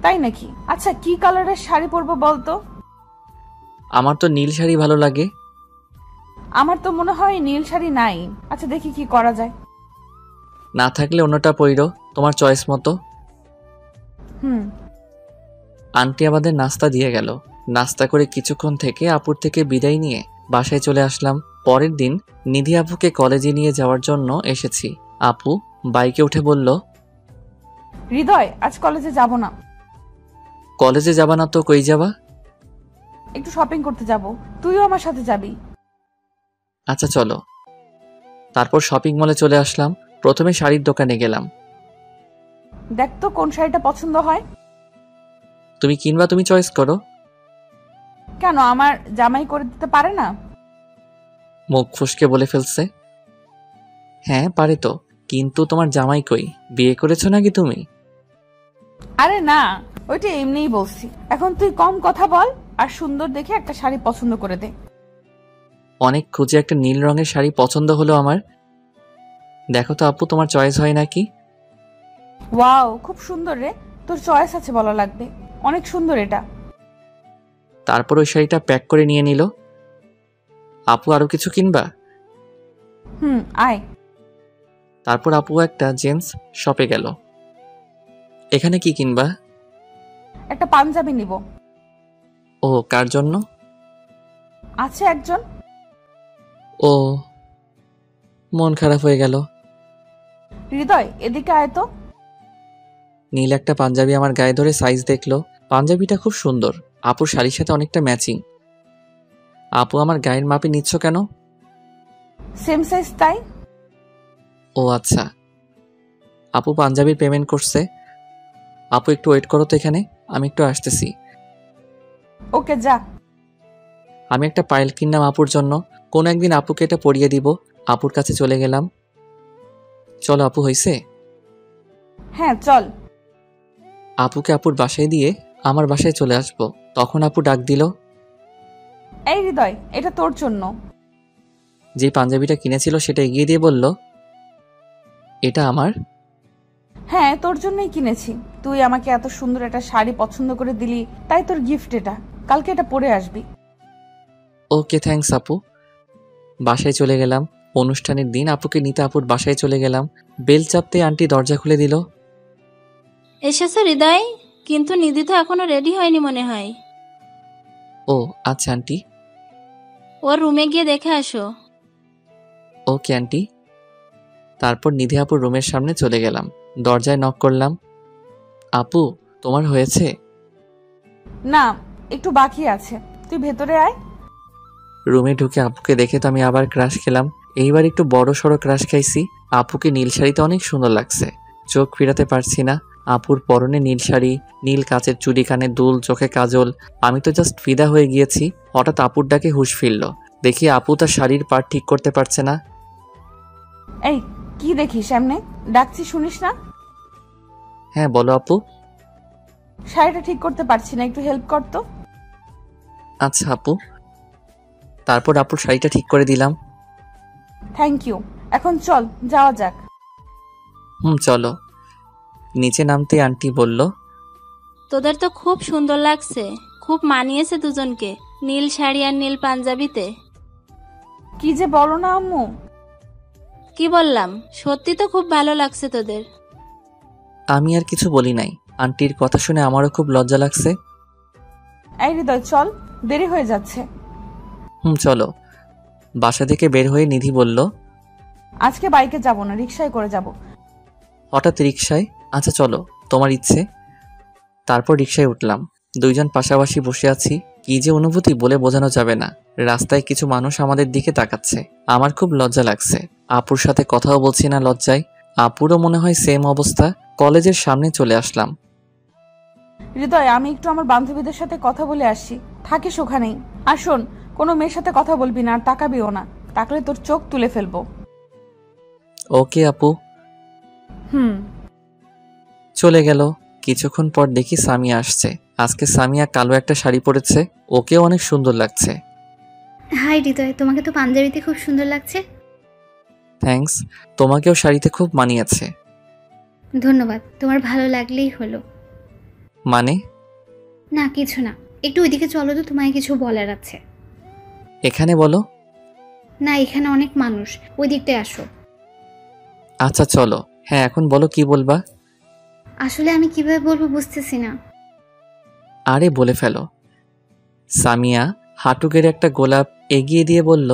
তাই নাকি? আচ্ছা, কি কালারের শাড়ি পরবো বলতো? আমার তো নীল শাড়ি ভালো লাগে। আমার তো মনে হয় নীল শাড়ি নাই। আচ্ছা, দেখি কি করা যায়। না থাকলে অন্যটা পইরো, তোমার চয়েস মতো। আন্টি আমাদের নাস্তা দিয়ে গেল। নাস্তা করে কিছুক্ষণ থেকে আপুর থেকে বিদায় নিয়ে বাসায় চলে আসলাম। পরের দিন নিধি আপুকে কলেজে নিয়ে যাওয়ার জন্য এসেছি। আপু বাইকে উঠে বলল, হৃদয়, আজ কলেজে যাব না। কলেজে যাবা না তো কই যাবা? একটু শপিং করতে যাব, তুইও আমার সাথে যাবি। আচ্ছা চলো। তারপর শপিং মলে চলে আসলাম। প্রথমে শাড়ির দোকানে গেলাম। দেখ তো কোন শাড়িটা পছন্দ হয়। তুমি কিনবা, তুমি চয়েস করো। কেন, আমার জামাই করে দিতে পারে না? মুখ ফুসকে বলে ফেলছে। হ্যাঁ পারে তো, কিন্তু তোমার জামাই কই? বিয়ে করেছো নাকি তুমি? আরে না, ওইটা এমনিই বলছি। এখন তুই কম কথা বল আর সুন্দর দেখে একটা শাড়ি পছন্দ করে দে। অনেক খুঁজে একটা নীল রঙের শাড়ি পছন্দ হলো আমার। দেখো তো আপু, তোমার চয়েস হয় নাকি? ওয়াও, খুব সুন্দর রে, তোর চয়েস আছে বলা লাগবে। অনেক সুন্দর এটা। তারপর ওই শাড়িটা প্যাক করে নিয়ে নিল। আপু আরো কিছু কিনবা? আয়। তারপর আপু একটা জেন্টস শপে গেল। এখানে কি কিনবা? একটা পাঞ্জাবি নিব। ও, কার জন্য? আছে একজন। ও, মন খারাপ হয়ে গেল। হৃদয়, এদিকে আয় তো। নীল একটা পাঞ্জাবি আমার গায়ে ধরে সাইজ দেখলো। পাঞ্জাবিটা খুব সুন্দর, আপুর শাড়ির সাথে অনেকটা ম্যাচিং। আপু আমার গায়ের মাপে নিচ্ছ কেন? সেম সাইজ তাই। ও আচ্ছা। আপু পাঞ্জাবির পেমেন্ট করছে। আপু একটু ওয়েট করো তো এখানে, আমি একটু আসতেছি। ওকে, যা। আমি একটা পায়েল কিনলাম আপুর জন্য। কোনো একদিন আপুকে এটা পরিয়ে দিব। আপুর কাছে চলে গেলাম। চলো আপু, হইছে? হ্যাঁ চল। আপুকে আপুর বাসায় দিয়ে আমার বাসায় চলে আসবো। তখন আপু ডাক দিল, এই হৃদয়, এটা তোর জন্য। যে পাঞ্জাবিটা কিনেছিল সেটা এগিয়ে দিয়ে বলল, এটা আমার? হ্যাঁ, তোর জন্যই কিনেছি। তুই আমাকে এত সুন্দর একটা শাড়ি পছন্দ করে দিলি, তাই তোর গিফট এটা। কালকে এটা পরে আসবি। ওকে, থ্যাঙ্কস আপু। বাসায় চলে গেলাম। অনুষ্ঠানের দিন আপুকে নিতে আপুর বাসায় চলে গেলাম। বেল চাপতে আন্টি দরজা খুলে দিল। এসেছে হৃদয়, কিন্তু নিধি তো এখনো রেডি হয়নি মনে হয়। ও আচ্ছা আন্টি। ওর রুমে গিয়ে দেখে আসো। Okay aunty. তারপর নিধি আপুর রুমের সামনে চলে গেলাম। দরজায় নক করলাম। আপু, তোমার হয়েছে? না, একটু বাকি আছে। তুই ভেতরে আয়। রুমে ঢুকে আপুকে দেখে তো আমি আবার ক্রাশ খেলাম। এইবার একটু বড় সড়ো ক্রাশ খাইছি। আপুকে নীল শাড়িতে অনেক সুন্দর লাগছে, চোখ ফিরাতে পারছি না। আপুর পরনে নীল শাড়ি, নীল কাচের চুড়ি, কানে দুল, চোখে কাজল। আমি তো জাস্ট ফিদা হয়ে গিয়েছি। হঠাৎ আপুর ডাকে হুঁশ ফিরল। দেখি আপু তার শাড়ির পাট ঠিক করতে পারছে না। এই, কি দেখিস এমনে? ডাকছি শুনিস না? হ্যাঁ বলো আপু। শাড়িটা ঠিক করতে পারছি না, একটু হেল্প কর তো। আচ্ছা আপু। তারপর আপুর শাড়িটা ঠিক করে দিলাম। Thank you. এখন চল যাওয়া যাক। চলো। নিচে নামতে আন্টি বলল, তোদের তো খুব সুন্দর লাগছে, খুব মানিয়েছে দুজনকে, নীল শাড়ি আর নীল পাঞ্জাবিতে। কি যে বলো না আম্মু। কি বললাম, সত্যি তো খুব ভালো লাগছে তোদের। আমি আর কিছু বলি নাই। আন্টির কথা শুনে আমারও খুব লজ্জা লাগছে। এই হৃদয় চল, দেরি হয়ে যাচ্ছে। চলো। বাসা থেকে বের হয়ে নিধি বলল, আজকে বাইকে যাব না, রিকশায় করে যাব। হঠাৎ রিকশায়? আচ্ছা চলো, তোমার ইচ্ছে। তারপর রিকশায় উঠলাম। দুইজন পাশাপাশি বসে আছি। কি যে অনুভূতি বলে বোঝানো যাবে না। রাস্তায় কিছু মানুষ আমাদের দিকে তাকাচ্ছে। আমার খুব লজ্জা লাগছে। আপুর সাথে কথাও বলছি না লজ্জায়। আপুরও মনে হয় সেম অবস্থা। কলেজের সামনে চলে আসলাম। হৃদয়, আমি একটু আমার বান্ধবীদের সাথে কথা বলে আসি, থাকিস ওখানেই। আর শোন, কোনো মেয়ের সাথে কথা বলবি না আর তাকাবিও না, তাকলে তোর চোখ তুলে ফেলবো। ওকে আপু। চলে গেল। কিছুক্ষণ পর দেখি সামিয়া আসছে। আজকে সামিয়া কালো একটা শাড়ি পরেছে। ওকেও অনেক সুন্দর লাগছে। হাই হৃদয়, তোমাকে তো পাঞ্জাবিতে খুব সুন্দর লাগছে। থ্যাঙ্কস। তোমাকেও শাড়িতে খুব মানিয়েছে। ধন্যবাদ, তোমার ভালো লাগলেই হলো। মানে? না কিছু না, একটু ওইদিকে চলো তো, তোমায় কিছু বলার আছে। এখানে বলো। না, এখানে অনেক মানুষ, ওই দিকটায় আসো। আচ্ছা চলো। হ্যাঁ এখন বলো, কি বলবা? আসলে আমি কিভাবে বলবো বুঝতেছি না। আরে বলে ফেলো। সামিয়া হাঁটু গেড়ে একটা গোলাপ এগিয়ে দিয়ে বলল,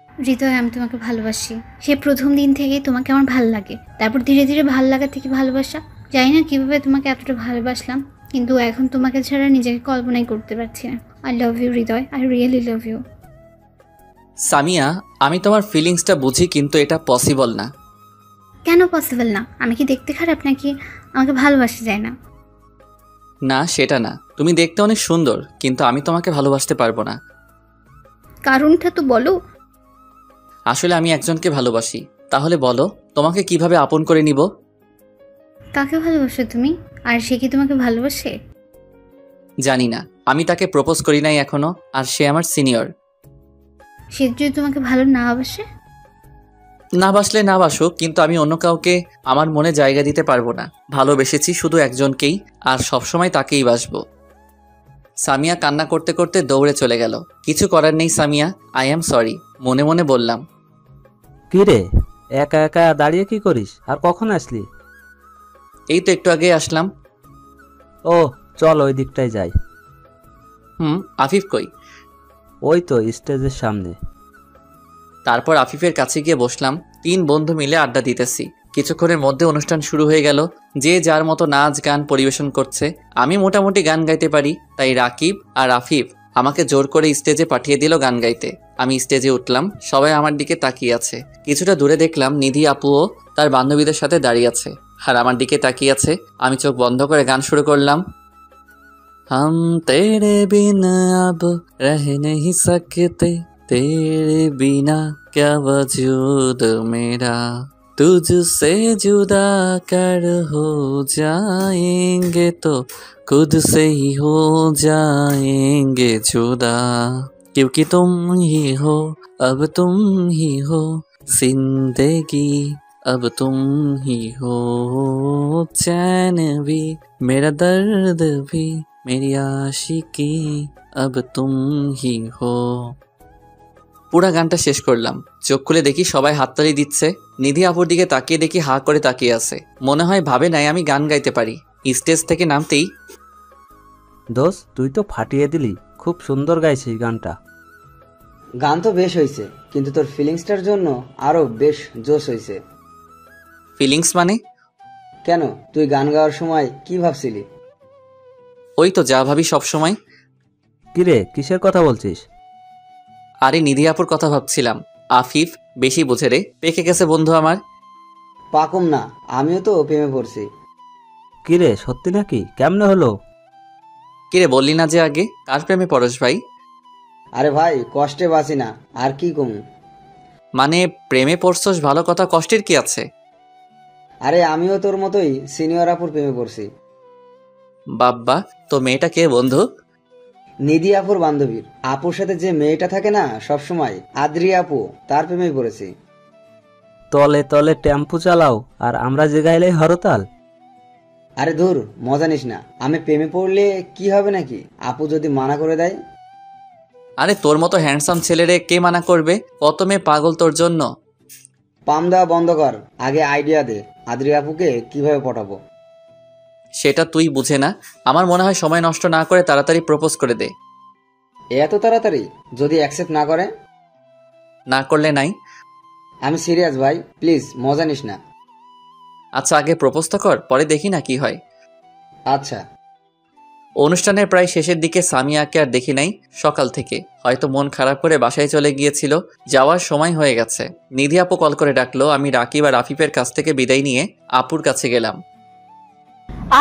হৃদয়, আমি তোমাকে ভালোবাসি। সে প্রথম দিন থেকেই তোমাকে আমার ভালো লাগে, তারপর ধীরে ধীরে ভালো লাগা থেকে ভালোবাসা। জানি না কিভাবে তোমাকে এতটা ভালোবাসলাম, কিন্তু এখন তোমাকে ছাড়া নিজেকে কল্পনাই করতে পারছি না। I love you Hridoy, I really love you. Samia আমি তোমার ফিলিংসটা বুঝি, কিন্তু এটা পসিবল না। কেন পসিবল না? আমি কি দেখতে খারাপ নাকি আমাকে ভালোবাসা যায় না? না সেটা না, তুমি দেখতে অনেক সুন্দর, কিন্তু আমি তোমাকে ভালোবাসতে পারবো না। কারণটা তো বলো। আসলে আমি একজনকে ভালোবাসি। তাহলে বলো তোমাকে কিভাবে আপন করে নিব? কাকে ভালোবাসো তুমি? আর সে কি তোমাকে ভালোবাসে? জানি না, আমি তাকে প্রপোজ করি নাই এখনো, আর সে আমার সিনিয়র। সে যদি তোমাকে ভালো না বাসে? না বাসলে না বাসুক, কিন্তু আমি অন্য কাউকে আমার মনে জায়গা দিতে পারবো না। ভালোবেসেছি শুধু একজনকেই, আর সবসময় তাকেই বাসবো। সামিয়া কান্না করতে করতে দৌড়ে চলে গেল। কিছু করার নেই সামিয়া, আই অ্যাম সরি, মনে মনে বললাম। কি রে, একা একা দাঁড়িয়ে কি করিস? আর কখন আসলি? এই তো একটু আগে আসলাম। ও চল ওই দিকটায় যাই। আফিফ কই? ওই তো স্টেজের সামনে। তারপর আফিফের কাছে গিয়ে বসলাম। 3 বন্ধু মিলে আড্ডা দিতেছি। কিছুক্ষণের মধ্যে অনুষ্ঠান শুরু হয়ে গেল। যে যার মতো নাচ গান পরিবেশন করছে। আমি মোটামুটি গান গাইতে পারি, তাই রাকিব আর আফিফ আমাকে জোর করে স্টেজে পাঠিয়ে দিল গান গাইতে। আমি স্টেজে উঠলাম, সবাই আমার দিকে তাকিয়ে আছে। কিছুটা দূরে দেখলাম নিধি আপুও তার বান্ধবীদের সাথে দাঁড়িয়ে আছে, আর আমার দিকে তাকিয়ে আছে। আমি চোখ বন্ধ করে গান শুরু করলাম। हम तेरे बिना अब रह नहीं सकते, तेरे बिना क्या वजूद मेरा, तुझसे जुदा कर हो जाएंगे तो खुद से ही हो जाएंगे जुदा, क्योंकि तुम ही हो, अब तुम ही हो जिंदगी, अब तुम ही हो चैन भी मेरा दर्द भी मेरी आशिकी, अब तुम ही हो। পুরা গানটা শেষ করলাম। চোখ খুলে দেখি সবাই হাততালি দিচ্ছে। নিধি আপুর দিকে তাকিয়ে দেখি হা করে তাকিয়ে আছে। মনে হয় ভাবে নাই আমি গান গাইতে পারি। স্টেজ থেকে নামতেই, দোষ তুই তো ফাটিয়ে দিলি, খুব সুন্দর গাইছিস গানটা। গান তো বেশ হয়েছে, কিন্তু তোর ফিলিংসটার জন্য আরো বেশ জোশ হয়েছে। ফিলিংস মানে? কেন, তুই গান গাওয়ার সময় কি ভাবছিলি? ওই তো যা ভাবি সব সময়। কিরে, কিসের কথা বলছিস? আরে নিধি আপুর কথা ভাবছিলাম। আফিফ বেশি বোঝে রে, পেকে গেছে বন্ধু আমার। পাকুম না, আমিও তো প্রেমে পড়ছি। কিরে সত্যি নাকি? কেমনে হলো? কিরে বললি না যে আগে? কার প্রেমে পরশ ভাই? আরে ভাই, কষ্টে বাঁচি না, আর কি কম। মানে প্রেমে পড়ছস ভালো কথা, কষ্টের কি আছে? আরে আমিও তোর মতোই সিনিয়র আপুর প্রেমে পড়ছি। বাব্বা, তো মেয়েটা কে বন্ধু? নিধি আপুর বান্ধবীর। আপুর সাথে যে মেয়েটা থাকে না সবসময়, আদ্রি আপু, তার প্রেমে পড়েছি। তলে তলে টেম্পু চালাও আর আমরা যে গাইলেই হরতাল। আরে ধুর, মজা নিস না। আমি প্রেমে পড়লে কি হবে নাকি? আপু যদি মানা করে দেয়? আরে তোর মতো হ্যান্ডসাম ছেলেরে কে মানা করবে? কত মেয়ে পাগল তোর জন্য। পাম দেওয়া বন্ধ কর, আগে আইডিয়া দে আদ্রি আপুকে কিভাবে পটাবো। সেটা তুই বুঝে না। আমার মনে হয় সময় নষ্ট না করে তাড়াতাড়ি প্রপোজ করে দে। এত তাড়াতাড়ি? যদি অ্যাকসেপ্ট না করে? না করলে নাই। আমি সিরিয়াস ভাই, প্লিজ মজা নিস না। আচ্ছা আগে প্রপোজ তো কর, পরে দেখি না কি হয়। আচ্ছা। অনুষ্ঠানের প্রায় শেষের দিকে সামিয়াকে আর দেখি নাই সকাল থেকে। হয়তো মন খারাপ করে বাসায় চলে গিয়েছিল। যাওয়ার সময় হয়ে গেছে। নিধি আপু কল করে ডাকলো। আমি রাকিব আর আফিফের কাছ থেকে বিদায় নিয়ে আপুর কাছে গেলাম।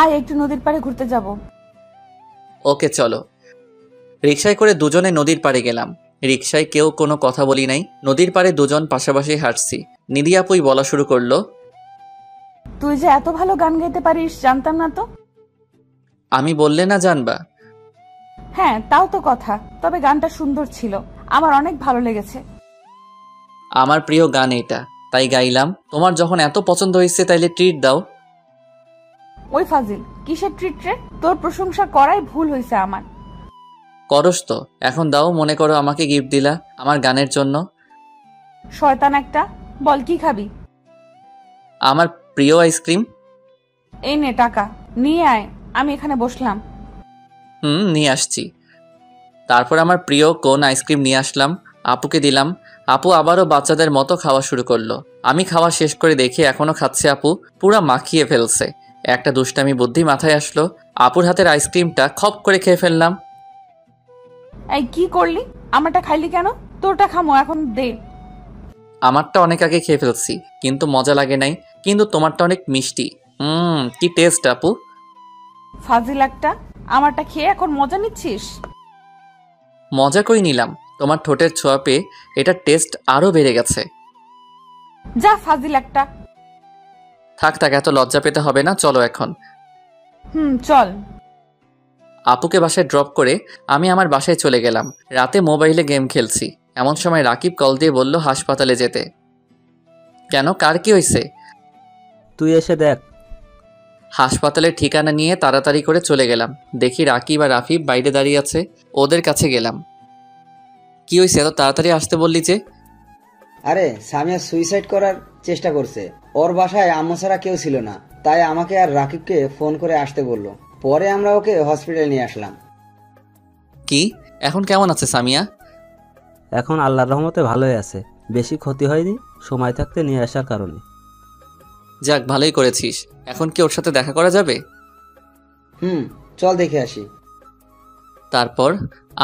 আয় একটু নদীর পাড়ে ঘুরতে যাব। ওকে চলো। রিকশায় করে দুজনে নদীর পাড়ে গেলাম। রিকশায় কেউ কোনো কথা বলি নাই। নদীর পাড়ে দুজন পাশাপাশি হাঁটছি। নিধি আপুই বলা শুরু করলো, তুই যে এত ভালো গান গাইতে পারিস জানতাম না তো। আমি বললে না জানবা? হ্যাঁ তাও তো কথা, তবে গানটা সুন্দর ছিল, আমার অনেক ভালো লেগেছে। আমার প্রিয় গান এটা, তাই গাইলাম। তোমার যখন এত পছন্দ হয়েছে তাইলে ট্রিট দাও। ওই ফাজিল, কিসের ট্রিট রে? তোর প্রশংসা করাই ভুল হয়েছে আমার। করস তো, এখন দাও। মনে করো আমাকে গিফট দিলা আমার গানের জন্য। শয়তান একটা, বল কি খাবি? আমার প্রিয় আইসক্রিম। এই নে টাকা, নিয়ে আয়, আমি এখানে বসলাম। নিয়ে আসছি। তারপর আমার প্রিয় কোন আইসক্রিম নিয়ে আসলাম, আপুকে দিলাম। আপু আবারও বাচ্চাদের মতো খাওয়া শুরু করলো। আমি খাওয়া শেষ করে দেখি এখনো খাচ্ছে আপু, পুরা মাখিয়ে ফেলছে। একটা দুষ্টামি বুদ্ধি মাথায় আসলো, আপুর হাতের আইসক্রিমটা খপ করে খেয়ে ফেললাম। এই কি করলি? আমারটা খাইলি কেন? তোরটা খামো, এখন দে। আমারটা অনেক আগে খেয়ে ফেলছি, কিন্তু মজা লাগে নাই। কিন্তু তোমারটা অনেক মিষ্টি। কি টেস্ট আপু। ফাজিল একটা, আমারটা খেয়ে এখন মজা নিচ্ছিস? মজা করে নিলাম, তোমার ঠোঁটের ছোঁয়া পেয়ে এটার টেস্ট আরো বেড়ে গেছে। যা ফাজিল একটা। থাক থাক, এত লজ্জা পেতে হবে না, চলো এখন। চল। আপুকে বাসায় ড্রপ করে আমি আমার বাসায় চলে গেলাম। রাতে মোবাইলে গেম খেলছি, এমন সময় রাকিব কল দিয়ে বলল হাসপাতালে যেতে। কেন, কার কি হয়েছে? তুই এসে দেখ। হাসপাতালের ঠিকানা নিয়ে তাড়াতাড়ি করে চলে গেলাম। দেখি রাকিব আর আফিফ বাইরে দাঁড়িয়ে আছে। ওদের কাছে গেলাম। কি হয়েছে, এত তাড়াতাড়ি আসতে বললি যে? আরে সামিয়া সুইসাইড করার চেষ্টা করছে। ওর বাসায় আম্মু ছাড়া কেউ ছিল না, তাই আমাকে আর রাকিবকে ফোন করে আসতে বললো। পরে আমরা ওকে হসপিটালে নিয়ে আসলাম। কি, এখন কেমন আছে সামিয়া? এখন আল্লাহর রহমতে ভালোই আছে, বেশি ক্ষতি হয়নি সময় থাকতে নিয়ে আসার কারণে। যাক, ভালোই করেছিস। এখন কি ওর সাথে দেখা করা যাবে? চল দেখে আসি। তারপর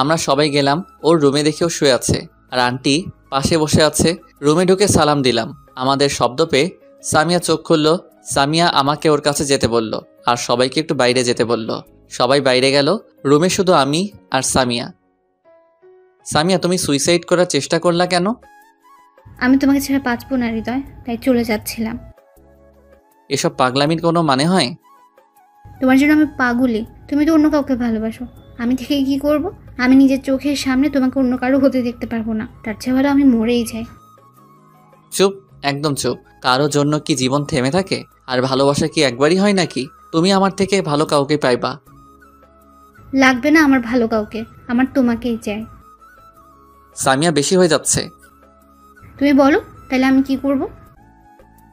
আমরা সবাই গেলাম। ওর রুমে দেখেও শুয়ে আছে, আর আন্টি পাশে বসে আছে। রুমে ঢুকে সালাম দিলাম। আমাদের শব্দ পেয়ে সামিয়া চোখ খুলল। সামিয়া আমাকে ওর কাছে যেতে বলল, আর সবাইকে একটু বাইরে যেতে বলল। সবাই বাইরে গেল। রুমে শুধু আমি আর সামিয়া। সামিয়া, তুমি সুইসাইড করার চেষ্টা করলা কেন? আমি তোমাকে ছেড়ে বাঁচবো না হৃদয়, তাই চলে যাচ্ছিলাম। এসব পাগলামির কোনো মানে হয়? তোমার জন্য আমি পাগলি, তুমি তো অন্য কাউকে ভালোবাসো। আমি থেকে কি করব? আমি নিজের চোখের সামনে তোমাকে অন্য কারো হতে দেখতে পারবো না। তার চেয়ে ভালো আমি মরেই যাই। চুপ, একদম চুপ। কারোর জন্য কি জীবন থেমে থাকে? আর ভালোবাসা কি একবারই হয় নাকি? তুমি আমার থেকে ভালো কাউকে পাইবা। লাগবে না আমার ভালো কাউকে, আমার তোমাকেই চাই। সামিয়া, বেশি হয়ে যাচ্ছে। তুমি বলো তাহলে আমি কি করব?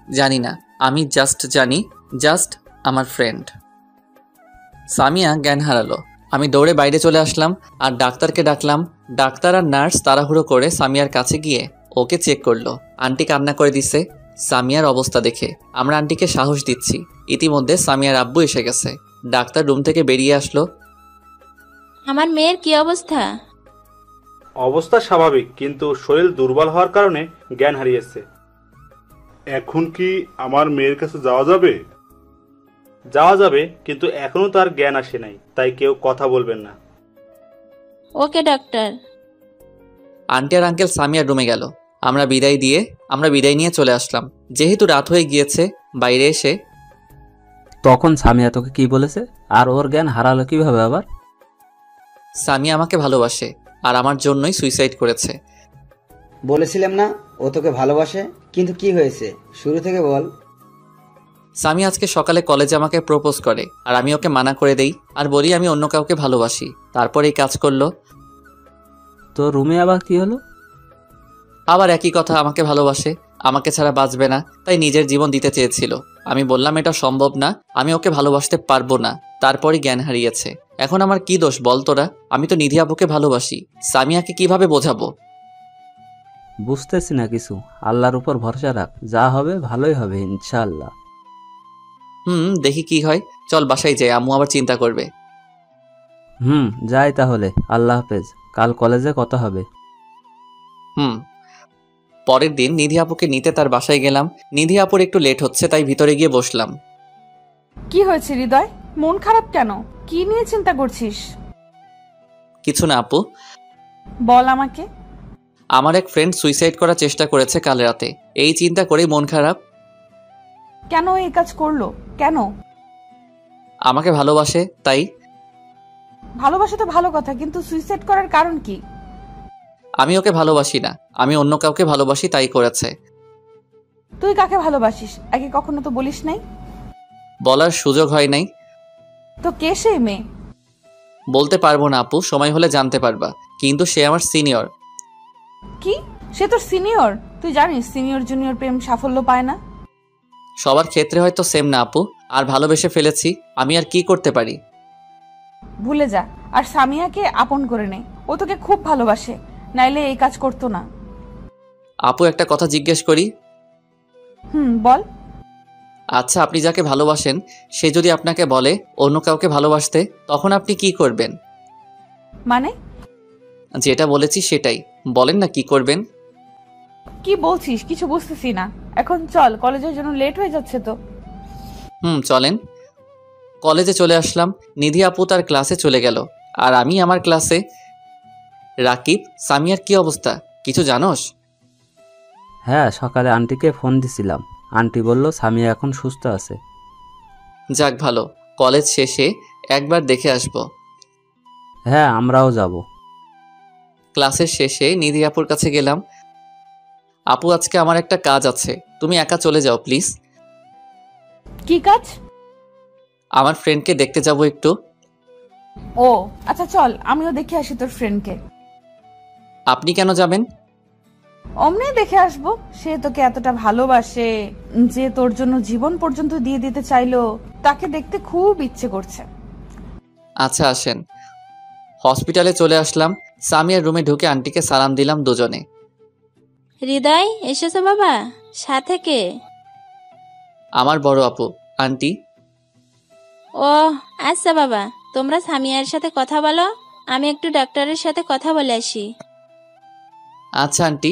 জানি না, আমি জানি জাস্ট আমার ফ্রেন্ড। সামিয়া জ্ঞান হারালো। আমি দৌড়ে বাইরে চলে আসলাম আর ডাক্তারকে ডাকলাম। ডাক্তার আর নার্স তাড়াহুড়ো করে সামিয়ার কাছে গিয়ে ওকে চেক করলো। আন্টি কান্না করে দিছে সামিয়ার অবস্থা দেখে। আমরা আন্টিকে সাহস দিচ্ছি। ইতিমধ্যে সামিয়ার আব্বু এসে গেছে। ডাক্তার রুম থেকে বেরিয়ে আসলো। আমার মেয়ের কি অবস্থা? অবস্থা স্বাভাবিক, কিন্তু শরীর দুর্বল হওয়ার কারণে জ্ঞান হারিয়েছে। এখন কি আমার মেয়ের কাছে যাওয়া যাবে? যাওয়া যাবে, কিন্তু এখনো তার জ্ঞান আসে নাই, তাই কেউ কথা বলবেন না। ওকে ডাক্তার। আন্টি আর আঙ্কেল সামিয়ার রুমে গেল। আমরা বিদায় নিয়ে চলে আসলাম। যেহেতু রাত হয়ে গিয়েছে, বাইরে এসে তখন সামিয়া তোকে কি বলেছে? আর ওর জ্ঞান হারালো কিভাবে আবার? সামিয়া আমাকে ভালোবাসে আর আমার জন্যই সুইসাইড করেছে। বলেছিলাম না ও তোকে ভালোবাসে, কিন্তু কি হয়েছে শুরু থেকে বল। সামিয়া আজকে সকালে কলেজে আমাকে প্রপোজ করে আর আমি ওকে মানা করে দেই আর বলি আমি অন্য কাউকে ভালোবাসি। তারপর এই কাজ করলো। তো রুমে আবার কি হলো? আবার একই কথা, আমাকে ভালোবাসে, আমাকে ছাড়া বাঁচবে না, তাই নিজের জীবন দিতে চেয়েছিল। আমি বললাম এটা সম্ভব না, আমি ওকে ভালোবাসতে পারবো না। তারপরই জ্ঞান হারিয়েছে। এখন আমার কি দোষ বল তোরা? আমি তো নিধি আপুকে ভালোবাসি, সামিয়াকে কিভাবে বোঝাবো? বুঝতেছি না কিছু। আল্লাহর উপর ভরসা রাখ, যা হবে ভালোই হবে ইনশাআল্লাহ। দেখি কি হয়। চল বাসায় যাই, আম্মু আবার চিন্তা করবে। যাই তাহলে, আল্লাহ হাফেজ, কাল কলেজে কথা হবে। পরের দিন নিধি আপুকে নিতে তার বাসায় গেলাম। নিধি আপুর একটু লেট হচ্ছে, তাই ভিতরে গিয়ে বসলাম। কি হয়েছে হৃদয়, মন খারাপ কেন? কি নিয়ে চিন্তা করছিস? কিছু না আপু। বল আমাকে। আমার এক ফ্রেন্ড সুইসাইড করার চেষ্টা করেছে কাল রাতে, এই চিন্তা করেই মন খারাপ। কেন এই কাজ করলো? কেন? আমাকে ভালোবাসে তাই। ভালোবাসা তো ভালো কথা, কিন্তু সুইসাইড করার কারণ কি? আমি ওকে ভালোবাসি না, আমি অন্য কাউকে ভালোবাসি, তাই করেছে। তুই কাকে ভালোবাসিস আগে কখনো তো বলিস নাই। বলার সুযোগ হয় নাই। তো কে সেই মেয়ে? বলতে পারবো না আপু, সময় হলে জানতে পারবা, কিন্তু সে আমার সিনিয়র। কি? সে তোর সিনিয়র? তুই জানিস সিনিয়র জুনিয়র প্রেম সাফল্য পায় না। সবার ক্ষেত্রে হয়তো সেম না আপু, আর ভালোবেসে ফেলেছি, আমি আর কি করতে পারি। ভুলে যা, আর সামিয়াকে আপন করে নে, ও তোকে খুব ভালোবাসে, নাইলে এই কাজ করতো না। আপু একটা কথা জিজ্ঞেস করি? বল। আচ্ছা, আপনি যাকে ভালোবাসেন সে যদি আপনাকে বলে অন্য কাউকে ভালোবাসতে, তখন আপনি কি করবেন? মানে? যেটা বলেছি সেটাই বলেন না, কি করবেন? কি বলছিস কিছু বুঝতেছি না। এখন চল, কলেজের জন্য লেট হয়ে যাচ্ছে তো। চলেন। কলেজে চলে আসলাম। নিধি আপু তার ক্লাসে চলে গেল আর আমি আমার ক্লাসে। রাকিব, সামিয়ার কি অবস্থা কিছু জানোস? হ্যাঁ, সকালে আন্টিকে ফোন দিছিলাম, আন্টি বলল সামিয়া এখন সুস্থ আছে। যাক ভালো, কলেজ শেষে একবার দেখে আসব। হ্যাঁ, আমরাও যাব। ক্লাসের শেষে নিধি আপুর কাছে গেলাম। আপু আজকে আমার একটা কাজ আছে, তুমি একা চলে যাও প্লিজ। কি কাজ? আমার ফ্রেন্ডকে দেখতে যাব একটু। ও আচ্ছা, চল আমিও দেখে আসি তোর ফ্রেন্ডকে। আপনি কেন যাবেন? অমনি দেখে আসবো। সে তোকে এতটা ভালোবাসে যে তোর জন্য জীবন পর্যন্ত দিয়ে দিতে চাইলো, তাকে দেখতে খুব ইচ্ছে করছে। আচ্ছা আসেন। হসপিটালে চলে আসলাম। সামিয়ার রুমে ঢুকে আন্টিকে সালাম দিলাম দুজনে। হৃদয় এসেছো বাবা? সাথে কে? আমার বড় আপু। আন্টি? ও আচ্ছা বাবা, তোমরা সামিয়ার সাথে কথা বলো, আমি একটু ডাক্তারের সাথে কথা বলে আসি। আচ্ছা আন্টি।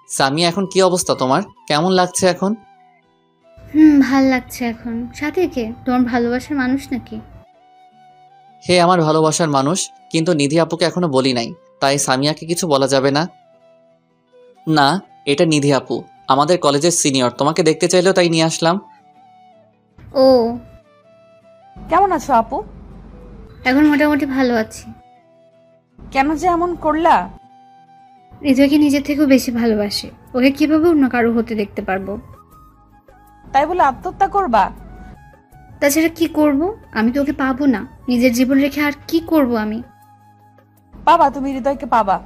সামিয়া এখন কি অবস্থা তোমার? কেমন লাগছে এখন? ভাল লাগছে এখন। সাথে কে? তোমার ভালোবাসার মানুষ নাকি? হে আমার ভালোবাসার মানুষ, কিন্তু নিধি আপুকে এখনো বলি নাই, তাই সামিয়াকে কিছু বলা যাবে না। না, এটা নিধি আপু, আমাদের কলেজের সিনিয়র, তোমাকে দেখতে চাইলো তাই নিয়ে আসলাম। ও, কেমন আছো আপু? এখন মোটামুটি ভালো আছি। কেন যে এমন করলা? হৃদয়কে নিজের থেকেও বেশি ভালোবাসে, ওকে কিভাবে অন্য কারো হতে দেখতে পারবো? তাই বলে আত্মহত্যা করবা? তাছাড়া কি করব? আমি তো ওকে পাবো না, নিজের জীবন রেখে আর কি করব আমি? পাবা, তুমি হৃদয়কে পাবা।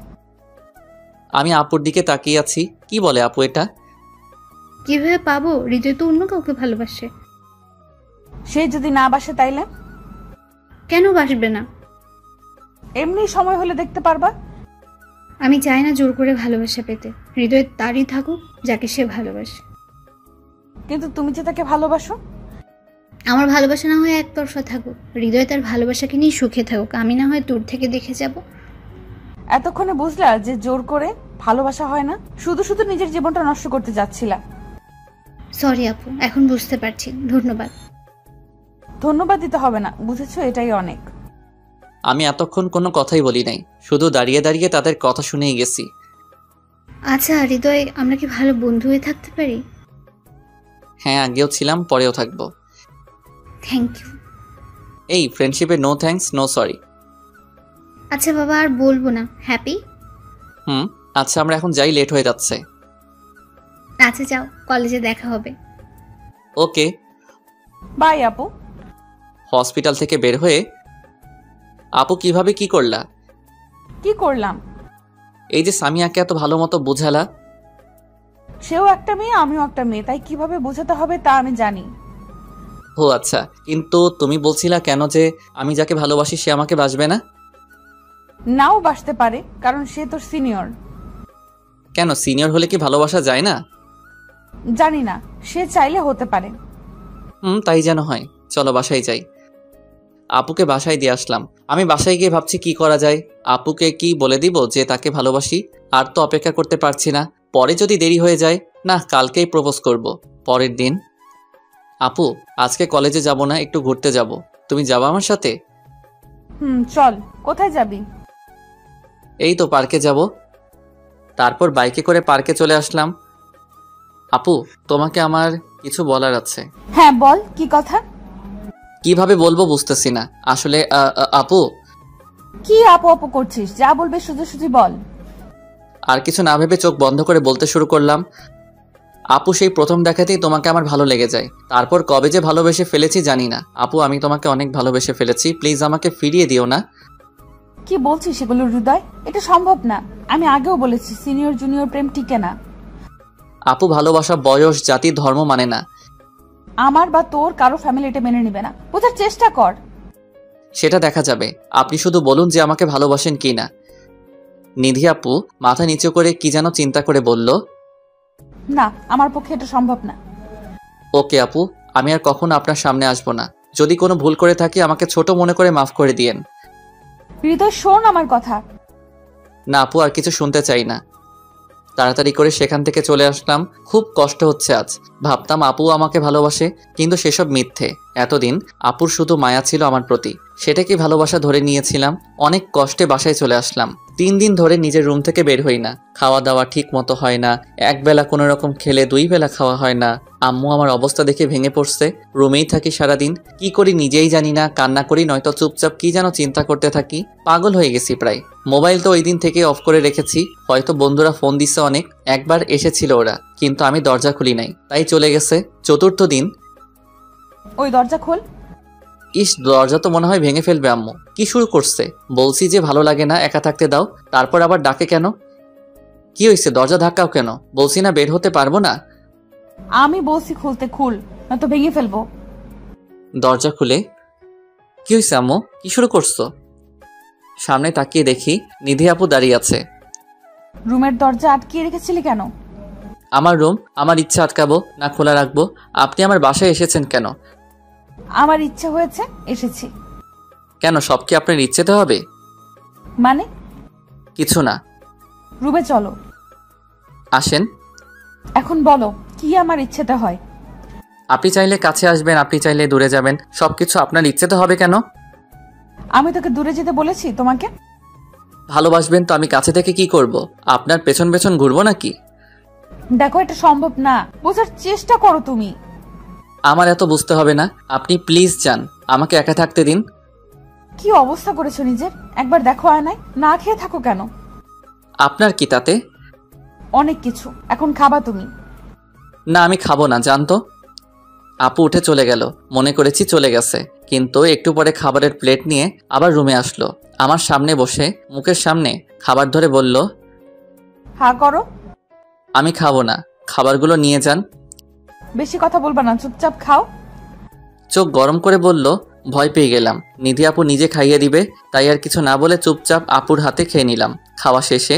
আমি আপুর দিকে তাকিয়ে আছি, কি বলে আপু এটা? কিভাবে পাবো? হৃদয় তো অন্য কাউকে ভালোবাসে। সে যদি না বাসে তাইলে? কেন বাসবে না? এমনি সময় হলে দেখতে পারবা। আমি চাই না জোর করে ভালোবাসা পেতে, হৃদয় তারই থাকুক যাকে সে ভালোবাসে। কিন্তু তুমি যে তাকে ভালোবাসো। আমার ভালোবাসা না হয় একতরফা থাকুক, হৃদয় তার ভালোবাসাকে নিয়ে সুখে থাকুক, আমি না হয় দূর থেকে দেখে যাব। এতক্ষণে বুঝলা যে জোর করে ভালোবাসা হয় না, শুধু শুধু নিজের জীবনটা নষ্ট করতে যাচ্ছিলা। সরি আপু, এখন বুঝতে পারছি, ধন্যবাদ। ধন্যবাদ দিতে হবে না, বুঝেছো, এটাই অনেক। আমি এতক্ষণ কোনো কথাই বলি নাই, শুধু দাঁড়িয়ে দাঁড়িয়ে তাদের কথা শুনেই গেছি। আচ্ছা হৃদয়, আমরা কি ভালো বন্ধু হয়ে থাকতে পারি? হ্যাঁ, আগেও ছিলাম, পরেও থাকবো। Thank you. এই ফ্রেন্ডশিপে নো থ্যাঙ্কস নো সরি। আচ্ছা বাবা, আর বলবো না। হ্যাপি? আচ্ছা আমরা এখন যাই, লেট হয়ে যাচ্ছে। আচ্ছা যাও, কলেজে দেখা হবে। ওকে। বাই আপু। হসপিটাল থেকে বের হয়ে আপু কিভাবে কি করলা? কি করলাম? এই যে সামিয়াকে এত ভালো মতো বোঝালা। সেও একটা মেয়ে, আমিও একটা মেয়ে, তাই কিভাবে বোঝাতে হবে তা আমি জানি। ও আচ্ছা, কিন্তু তুমি বলছিলা কেন যে আমি যাকে ভালোবাসি সে আমাকে বাসবে না? নাও বাসতে পারে, কারণ সে তোর সিনিয়র। কেন, সিনিয়র হলে কি ভালোবাসা যায় না? জানি না, সে চাইলে হতে পারে। তাই যেন হয়। চলো বাসায় যাই। আপুকে বাসায় দিয়ে আসলাম। আমি বাসায় গিয়ে ভাবছি কি করা যায়। আপুকে কি বলে দিব যে তাকে ভালোবাসি? আর তো অপেক্ষা করতে পারছি না। পরে যদি দেরি হয়ে যায়, না কালকেই প্রপোজ করব। পরের দিন, আপু আজকে কলেজে যাব না, একটু ঘুরতে যাব, তুমি যাবা আমার সাথে? চল। কোথায় যাবি? এই তো পার্কে যাব। তারপর বাইকে করে পার্কে চলে আসলাম। আপু তোমাকে আমার কিছু বলার আছে। হ্যাঁ বল, কি কথা? কিভাবে বলবো বুঝতেছি না আসলে। আপু। কি আপু আপু করছিস? যা বলবে সোজাসুজি বল। আর কিছু না ভেবে চোখ বন্ধ করে বলতে শুরু করলাম। আপু সেই প্রথম দেখাতেই তোমাকে আমার ভালো লেগে যায়। তারপর কবে যে ভালোবেসে ফেলেছি জানি না। আপু আমি তোমাকে অনেক ভালোবেসে ফেলেছি, প্লিজ আমাকে ফিরিয়ে দিও না। কি বলছিস এগুলো হৃদয়? এটা সম্ভব না। আমি আগেও বলেছি সিনিয়র জুনিয়র প্রেম টিকে না। আপু ভালোবাসা বয়স, জাতি, ধর্ম মানে না। আমার বা তোর কারো ফ্যামিলিটা মেনে নিবে না, বোঝার চেষ্টা কর। সেটা দেখা যাবে। আপনি শুধু বলুন যে আমাকে ভালোবাসেন কি না। নিধি আপু মাথা নিচু করে কি যেন চিন্তা করে বলল, না আমার পক্ষে এটা সম্ভব না। ওকে আপু, আমি আর কখনো আপনার সামনে আসবো না। যদি কোনো ভুল করে থাকি আমাকে ছোট মনে করে মাফ করে দিয়েন। হৃদয় শোন আমার কথা। না আপু, আর কিছু শুনতে চাই না। তাড়াতাড়ি করে সেখান থেকে চলে আসলাম। খুব কষ্ট হচ্ছে আজ। ভাবতাম আপু আমাকে ভালোবাসে, কিন্তু সেসব মিথ্যে। এতদিন আপুর শুধু মায়া ছিল আমার প্রতি, সেটা কি ভালোবাসা ধরে নিয়েছিলাম। অনেক কষ্টে বাসায় চলে আসলাম। 3 দিন ধরে নিজের রুম থেকে বের হই না। খাওয়া দাওয়া ঠিক মতো হয় না। একবেলা কোনো রকম খেলে 2 বেলা খাওয়া হয় না। আম্মু আমার অবস্থা দেখে ভেঙে পড়ছে। রুমেই থাকি সারাদিন, কি করি নিজেই জানি না। কান্না করি, নয়তো চুপচাপ কি যেন চিন্তা করতে থাকি। পাগল হয়ে গেছি প্রায়। মোবাইল তো ওই দিন থেকে অফ করে রেখেছি। হয়তো বন্ধুরা ফোন দিচ্ছে অনেক। একবার এসেছিল ওরা, কিন্তু আমি দরজা খুলি নাই, তাই চলে গেছে। 4র্থ দিন। ওই দরজা খোল। ইস, দরজা তো মনে হয় ভেঙে ফেলবে আম্মু। কি শুরু করছে? বলছি যে ভালো লাগে না, একা থাকতে দাও, তারপর আবার ডাকে কেন? কি হয়েছে? দরজা ধাক্কাও কেন? বলছি না বের হতে পারবো না। আমি বলছি খুলতে, খুল, নয়তো ভেঙে ফেলবো। দরজা খুলে, কি হয়েছে আম্মু? কি শুরু করছো? সামনে তাকিয়ে দেখি নিধি আপু দাঁড়িয়ে আছে। রুমের দরজা আটকিয়ে রেখেছিলি কেন? আমার রুম, আমার ইচ্ছা আটকাবো না খোলা রাখবো? আপনি আমার বাসায় এসেছেন কেন? আমার ইচ্ছা হয়েছে, এসেছি। কেন, সব কি আপনার ইচ্ছেতে হবে? মানে? কিছু না। রুমে চলো। আসেন। এখন বলো কি আমার ইচ্ছেতে হয়? আপনি চাইলে কাছে আসবেন, আপনি চাইলে দূরে যাবেন, সবকিছু আপনার ইচ্ছেতে হবে কেন? আমি তোকে দূরে যেতে বলেছি তোমাকে? ভালোবাসবেন তো আমি কাছে থেকে কি করব? আপনার পেছন পেছন ঘুরবো নাকি? দেখো এটা সম্ভব না, বোঝার চেষ্টা করো তুমি। আমার এত বুঝতে হবে না, আপনি প্লিজ যান, আমাকে একা থাকতে দিন। কি অবস্থা করেছো নিজের, একবার দেখো আয়নায়। না খেয়ে থাকো কেন? আপনার কি তাতে? অনেক কিছু। এখন খাবা তুমি? না আমি খাবো না, জানতো। আপু উঠে চলে গেল। মনে করেছি চলে গেছে, কিন্তু একটু পরে খাবারের প্লেট নিয়ে আবার রুমে আসলো। আমার সামনে বসে মুখের সামনে খাবার ধরে বলল, হা করো। আমি খাবো না, খাবারগুলো নিয়ে যান। বেশি কথা বলবা না, চুপচাপ খাও। চোখ গরম করে বলল, ভয় পেয়ে গেলাম নিধি আপু নিজে খাইয়ে দিবে, তাই আর কিছু না বলে চুপচাপ আপুর হাতে খেয়ে নিলাম। খাওয়া শেষে,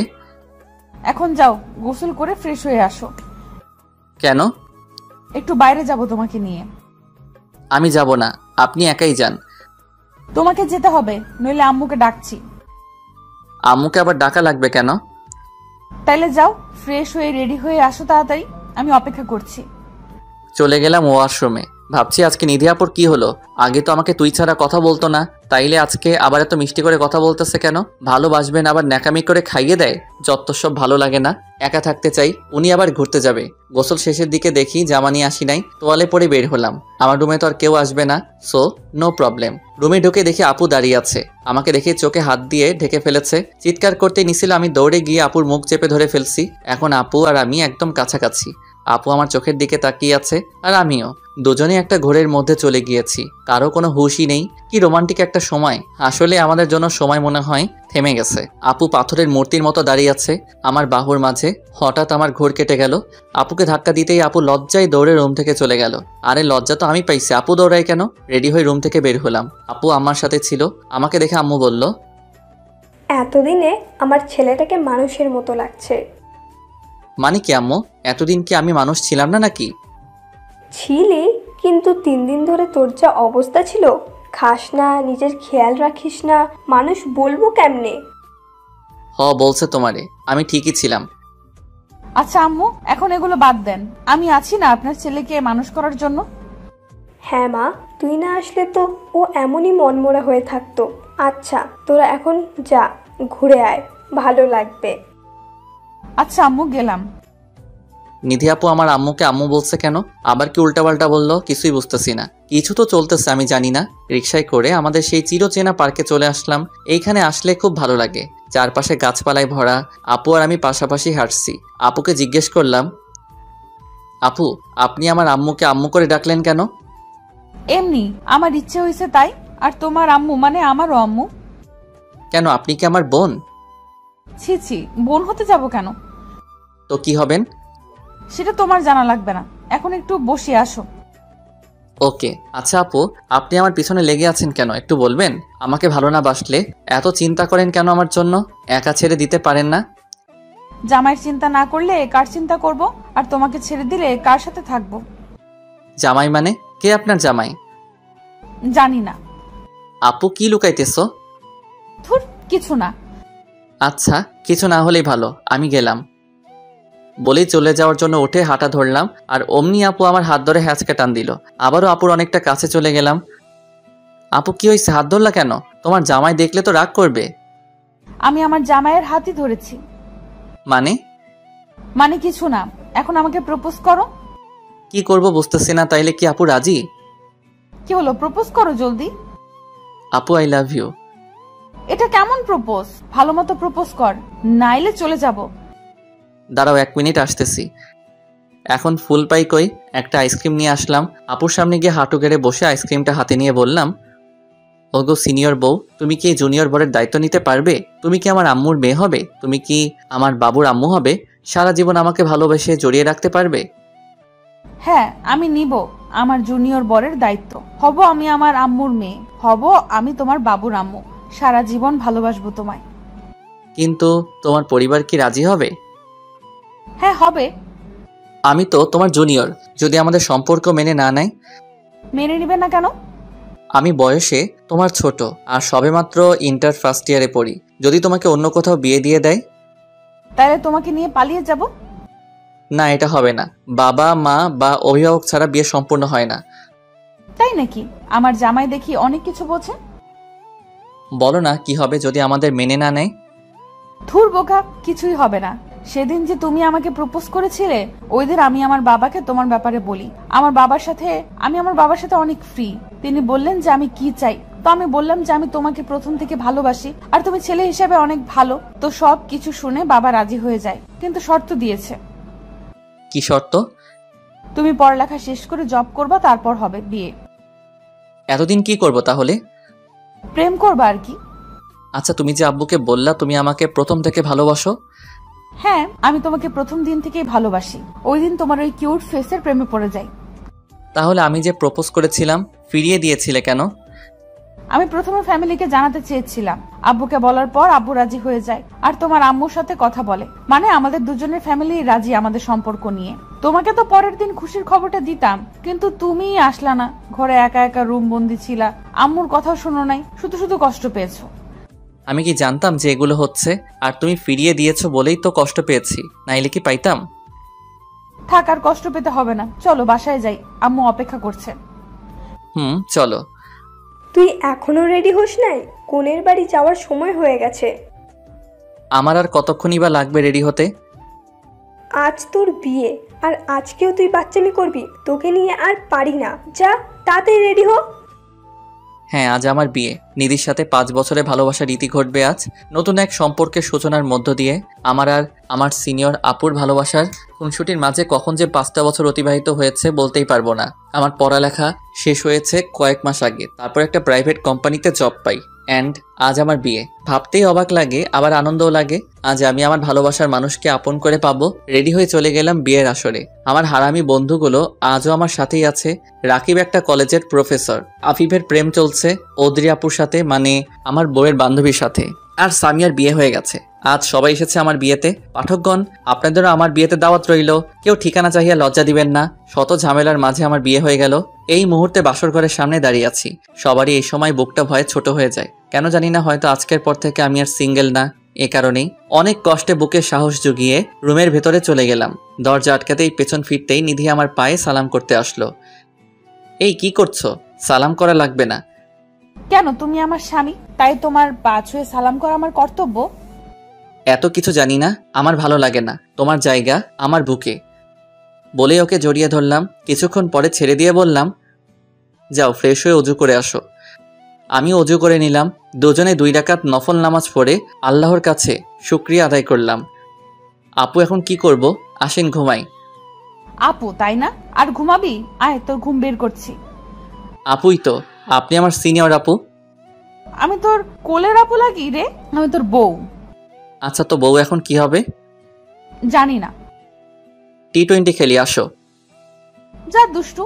এখন যাও গোসল করে ফ্রেশ হয়ে আসো। কেন? একটু বাইরে যাব তোমাকে নিয়ে। আমি যাব না, আপনি একাই যান। তোমাকে যেতে হবে, নইলে আম্মুকে ডাকছি। আম্মুকে আবার ডাকা লাগবে কেন? তাইলে যাও, ফ্রেশ হয়ে রেডি হয়ে আসো তাড়াতাড়ি, আমি অপেক্ষা করছি। চলে গেলাম ওয়াশরুমে। ভাবছি আজকে নিধি আপুর কি হলো, আগে তো আমাকে তুই ছাড়া কথা বলতো না, তাইলে আজকে আবার এত মিষ্টি করে কথা বলতেছে কেন? ভালোবাসবেন আবার ন্যাকামি করে খাইয়ে দেয়, যত সব ভালো লাগে না। একা থাকতে চাই। উনি আবার ঘুরতে যাবে। গোসল শেষের দিকে দেখি জামা নিয়ে আসি নাই, তোয়ালে পরে বের হলাম। আমার রুমে তো আর কেউ আসবে না, সো নো প্রবলেম। রুমে ঢুকে দেখি আপু দাঁড়িয়ে আছে। আমাকে দেখে চোখে হাত দিয়ে ঢেকে ফেলেছে। চিৎকার করতে নিছিল, আমি দৌড়ে গিয়ে আপুর মুখ চেপে ধরে ফেলছি। এখন আপু আর আমি একদম কাছাকাছি। আপু আমার চোখের দিকে তাকিয়ে আছে আর আমিও। দুজনে একটা ঘোরের মধ্যে চলে গিয়েছি, কারো কোনো হুঁশই নেই। কি রোমান্টিক একটা সময়। আসলে আমাদের জন্য সময় মনে হয় থেমে গেছে। আপু পাথরের মূর্তির মতো দাঁড়িয়ে আছে আমার বাহুর মাঝে। হঠাৎ আমার ঘোর কেটে গেল। আপুকে ধাক্কা দিতেই আপু লজ্জায় দৌড়ে রুম থেকে চলে গেল। আরে লজ্জা তো আমি পাইছি, আপু দৌড়ায় কেন? রেডি হয়ে রুম থেকে বের হলাম। আপু আমার সাথে ছিল। আমাকে দেখে আম্মু বলল, এতদিনে আমার ছেলেটাকে মানুষের মতো লাগছে। মানে কি আম্মু? এতদিন কি আমি মানুষ ছিলাম না নাকি? ছিলি, কিন্তু 3 দিন ধরে তোর যা অবস্থা ছিল, খাস না, নিজের খেয়াল রাখিস না, মানুষ বলবো কেমনে? বলছে তোমারে, আমি ঠিকই ছিলাম। আচ্ছা আম্মু, এখন এগুলো বাদ দেন। আমি আছি না আপনার ছেলেকে মানুষ করার জন্য। হ্যাঁ মা, তুই না আসলে তো ও এমনই মনমরা হয়ে থাকতো। আচ্ছা তোরা এখন যা, ঘুরে আয়, ভালো লাগবে। আচ্ছা আম্মু, গেলাম। নিধি আপু আমার আম্মুকে আম্মু বলছে কেন? আবার কি উল্টাপাল্টা বললো? কিছুই বুঝতেছি না। কিছু তো চলতেছে, আমি জানি না। রিকশায় করে আমাদের সেই চিরচেনা পার্কে চলে আসলাম। এইখানে আসলে খুব ভালো লাগে। চারপাশে গাছপালায় ভরা। আপু আর আমি পাশাপাশি হাঁটছি। আপুকে জিজ্ঞেস করলাম, আপু আপনি আমার আম্মুকে আম্মু করে ডাকলেন কেন? এমনি আমার ইচ্ছে হয়েছে তাই। আর তোমার আম্মু মানে আমারও আম্মু। কেন, আপনি কি আমার বোন? ছি ছি, বোন হতে যাব কেন? তো কি হবেন? সেটা তোমার জানা লাগবে না। এখন একটু বসে আসো। ওকে। আচ্ছা আপু, আপনি আমার পিছনে লেগে আছেন কেন একটু বলবেন? আমাকে ভালো না বাসলে এত চিন্তা করেন কেন আমার জন্য? একা ছেড়ে দিতে পারেন না? জামাইয়ের চিন্তা না করলে কার চিন্তা করব? আর তোমাকে ছেড়ে দিলে কার সাথে থাকবো? জামাই মানে? কে আপনার জামাই? জানি না। আপু কি লুকাইতেছো? ধুর, কিছু না। আচ্ছা, কিছু না হলেই ভালো, আমি গেলাম বলেই চলে যাওয়ার জন্য উঠে হাঁটা ধরলাম। আর অমনি আপু আমার হাত ধরে হ্যাঁচকে টান দিল। আবারও আপুর অনেকটা কাছে চলে গেলাম। আপু কি হয়েছে, হাত ধরলা কেন? তোমার জামাই দেখলে তো রাগ করবে। আমি আমার জামাইয়ের হাতই ধরেছি। মানে কিছু না। এখন আমাকে প্রপোজ করো। কি করব বুঝতেছি না। তাইলে কি আপু রাজি? কি হলো, প্রপোজ করো জলদি। আপু আই লাভ ইউ। এটা কেমন প্রপোজ? ভালো মতো প্রপোজ কর, নাইলে চলে যাব। দাঁড়াও 1 মিনিট আসতেছি। এখন ফুল পাই কই? একটা আইসক্রিম নিয়ে আসলাম। আপুর সামনে গিয়ে হাঁটু গেড়ে বসে আইসক্রিমটা হাতে নিয়ে বললাম, ওগো সিনিয়র বউ, তুমি কি জুনিয়র বরের দায়িত্ব নিতে পারবে? তুমি কি আমার আম্মুর মেয়ে হবে? তুমি কি আমার বাবুর আম্মু হবে? সারা জীবন আমাকে ভালোবেসে জড়িয়ে রাখতে পারবে? হ্যাঁ, আমি নিব আমার জুনিয়র বরের দায়িত্ব। হব আমি আমার আম্মুর মেয়ে, হব আমি তোমার বাবুর আম্মু। সারা জীবন ভালোবাসবো তোমায়। কিন্তু তোমার পরিবার কি রাজি হবে? হ্যাঁ হবে। আমি তো তোমার জুনিয়র, যদি আমাদের সম্পর্ক মেনে না নেয়? মেনে নিবে না কেন? আমি বয়সে তোমার ছোট আর সবেমাত্র ইন্টার ফার্স্ট ইয়ারে পড়ি। যদি তোমাকে অন্য কোথাও বিয়ে দিয়ে দেয়? তাহলে তোমাকে নিয়ে পালিয়ে যাব। না, এটা হবে না। বাবা মা বা অভিভাবক ছাড়া বিয়ে সম্পূর্ণ হয় না। তাই নাকি? আমার জামাই দেখি অনেক কিছু বোঝে। বলো না কি হবে যদি আমাদের মেনে না নেয়? ধুর বোকা, কিছুই হবে না। সেদিন যে তুমি আমাকে প্রপোজ করেছিলে, ওই দিন আমি আমার বাবাকে তোমার ব্যাপারে বলি। আমার বাবার সাথে অনেক ফ্রি। তিনি বললেন যে আমি কি চাই, তো আমি বললাম যে আমি তোমাকে প্রথম থেকে ভালোবাসি আর তুমি ছেলে হিসেবে অনেক ভালো। তো সব কিছু শুনে বাবা রাজি হয়ে যায়, কিন্তু শর্ত দিয়েছে। কি শর্ত? তুমি পড়ালেখা শেষ করে জব করবা, তারপর হবে বিয়ে। এতদিন কি করব তাহলে? প্রেম করবা আর কি। আচ্ছা, তুমি যে আব্বুকে বললা তুমি আমাকে প্রথম থেকে ভালোবাসো? হ্যাঁ, আমি তোমাকে প্রথম দিন থেকেই ভালোবাসি। ওই দিন তোমার ওই কিউট ফেসের প্রেমে পড়ে যাই। তাহলে আমি যে প্রপোজ করেছিলাম ফিরিয়ে দিয়েছিলে কেন? আমি প্রথমে ফ্যামিলিকে জানাতে চেয়েছিলাম। আব্বুকে বলার পর আব্বু রাজি হয়ে যায় আর তোমার আম্মুর সাথে কথা বলে। মানে আমাদের দুজনের ফ্যামিলি রাজি আমাদের সম্পর্ক নিয়ে। তোমাকে তো পরের দিন খুশির খবরটা দিতাম, কিন্তু তুমিই আসলা না। ঘরে একা একা রুম বন্দি ছিলা, আম্মুর কথাও শোনো নাই, শুধু শুধু কষ্ট পেয়েছো। আমি কি জানতাম যে এগুলো হচ্ছে? আর তুমি ফিরিয়ে দিয়েছো বলেই তো কষ্ট পেয়েছি, নাইলে কি পাইতাম? থাক, আর কষ্ট পেতে হবে না। চলো বাসায় যাই, আম্মু অপেক্ষা করছে। চলো। তুই এখনো রেডি হোস নাই? কনের বাড়ি যাওয়ার সময় হয়ে গেছে। আমার আর কতক্ষণই বা লাগবে রেডি হতে? আজ তোর বিয়ে, আর আজকেও তুই বাচ্চামি করবি? তোকে নিয়ে আর পারি না, যা তাড়াতাড়ি রেডি হ। হ্যাঁ, আজ আমার বিয়ে। নিধির সাথে 5 বছরে ভালোবাসার রীতি ঘটবে আজ। নতুন এক সম্পর্কের সূচনার মধ্য দিয়ে আমার আর আমার সিনিয়র আপুর ভালোবাসার খুনসুটির মাঝে কখন যে 5টা বছর অতিবাহিত হয়েছে বলতেই পারবো না। আমার পড়ালেখা শেষ হয়েছে কয়েক মাস আগে, তারপর একটা প্রাইভেট কোম্পানিতে জব পাই, অ্যান্ড আজ আমার বিয়ে। ভাবতেই অবাক লাগে, আবার আনন্দও লাগে। আজ আমি আমার ভালোবাসার মানুষকে আপন করে পাবো। রেডি হয়ে চলে গেলাম বিয়ের আসরে। আমার হারামি বন্ধুগুলো আজও আমার সাথেই আছে। রাকিব একটা কলেজের প্রফেসর, আফিফের প্রেম চলছে ওদ্রি আপুর সাথে, মানে আমার বউয়ের বান্ধবীর সাথে, আর সামিয়ার বিয়ে হয়ে গেছে। আজ সবাই এসেছে আমার বিয়েতে। পাঠকগণ, আপনাদেরও আমার বিয়েতে দাওয়াত রইল। কেউ ঠিকানা চাহিয়া লজ্জা দিবেন না। শত ঝামেলার মাঝে আমার বিয়ে হয়ে গেল। এই মুহূর্তে বাসর ঘরের সামনে দাঁড়িয়ে আছি। সবারই এই সময় বুকটা ভয়ে ছোট হয়ে যায়, কেন জানি না। হয়তো আজকের পর থেকে আমি আর সিঙ্গেল না, এ কারণেই অনেক কষ্টে বুকে সাহস জুগিয়ে রুমের ভেতরে চলে গেলাম। দরজা আটকাতেই পেছন ফিরতেই নিধি আমার পায়ে সালাম করতে আসলো। এই কি করছো? সালাম করা লাগবে না। কেন? তুমি আমার স্বামী, তাই তোমার পা ছুঁয়ে সালাম করা আমার কর্তব্য। এত কিছু জানি না, আমার ভালো লাগে না। তোমার জায়গা আমার বুকে। বলে ওকে জড়িয়ে ধরলাম। কিছুক্ষণ পরে ছেড়ে দিয়ে বললাম, যাও ফ্রেশ হয়ে অজু করে আসো। আমি অজু করে নিলাম। দুজনে 2 রাকাত নফল নামাজ পড়ে আল্লাহর কাছে শুকরিয়া আদায় করলাম। আপু, এখন কি করব? আসেন ঘুমাই। আপু তাই না? আর ঘুমাবি? আয়, তোর ঘুম বের করছি। আপুই তো, আপনি আমার সিনিয়র আপু। আমি তোর কোলের আপু লাগি রে? আমি তোর বউ। আচ্ছা, তো বউ এখন কি হবে? জানি না। T20 খেলি, আসো। যা দুষ্টু।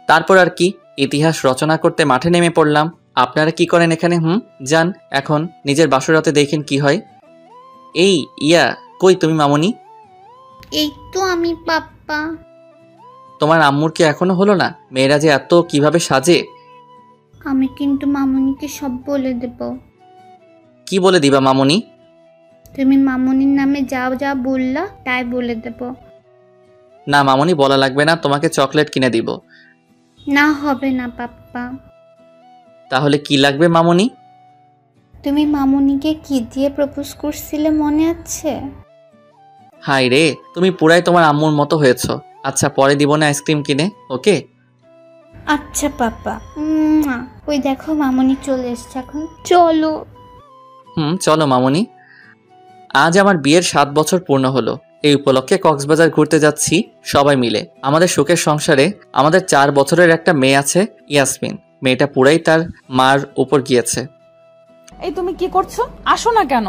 তারপর আর কি, ইতিহাস রচনা করতে মাঠে নেমে পড়লাম। আপনারা কি করেন এখানে? যান এখন নিজের বাসরাতে দেখেন কি হয়। এই কই তুমি মামুনি? এই তো আমি পাপ্পা। তোমার আম্মুর কি এখনো হলো না? মেয়েরা যে এত কিভাবে সাজে। আমি কিন্তু মামুনিকে সব বলে দেব। কি বলে দিবা মামুনি? তুমি মামুনির নামে যা যা বললা তাই বলে দেব। না মামুনি, বলা লাগবে না, তোমাকে চকলেট কিনে দিব। না, হবে না পাপ্পা। তাহলে কি লাগবে মামুনি? তুমি মামুনিকে কি দিয়ে প্রপোজ করছিলে মনে আছে? হাই রে, তুমি পুরাই তোমার আম্মুর মতো হয়েছো। আচ্ছা, পরে দিব না আইসক্রিম কিনে, ওকে? আচ্ছা পাপ্পা। ওই দেখো মামুনি চলে এসছে, এখন চলো। চলো মামুনি। আজ আমার বিয়ের 7 বছর পূর্ণ হলো। এই উপলক্ষে কক্সবাজার ঘুরতে যাচ্ছি সবাই মিলে। আমাদের সুখের সংসারে আমাদের 4 বছরের একটা মেয়ে আছে, ইয়াসমিন। মেয়েটা পুরাই তার মার উপর গিয়েছে। এই তুমি কি করছো? আসো না কেন?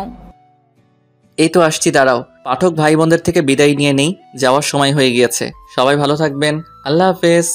এই তো আসছি, দাঁড়াও। পাঠক ভাই বোনদের থেকে বিদায় নিয়ে নেই, যাওয়ার সময় হয়ে গিয়েছে। সবাই ভালো থাকবেন। আল্লাহ হাফেজ।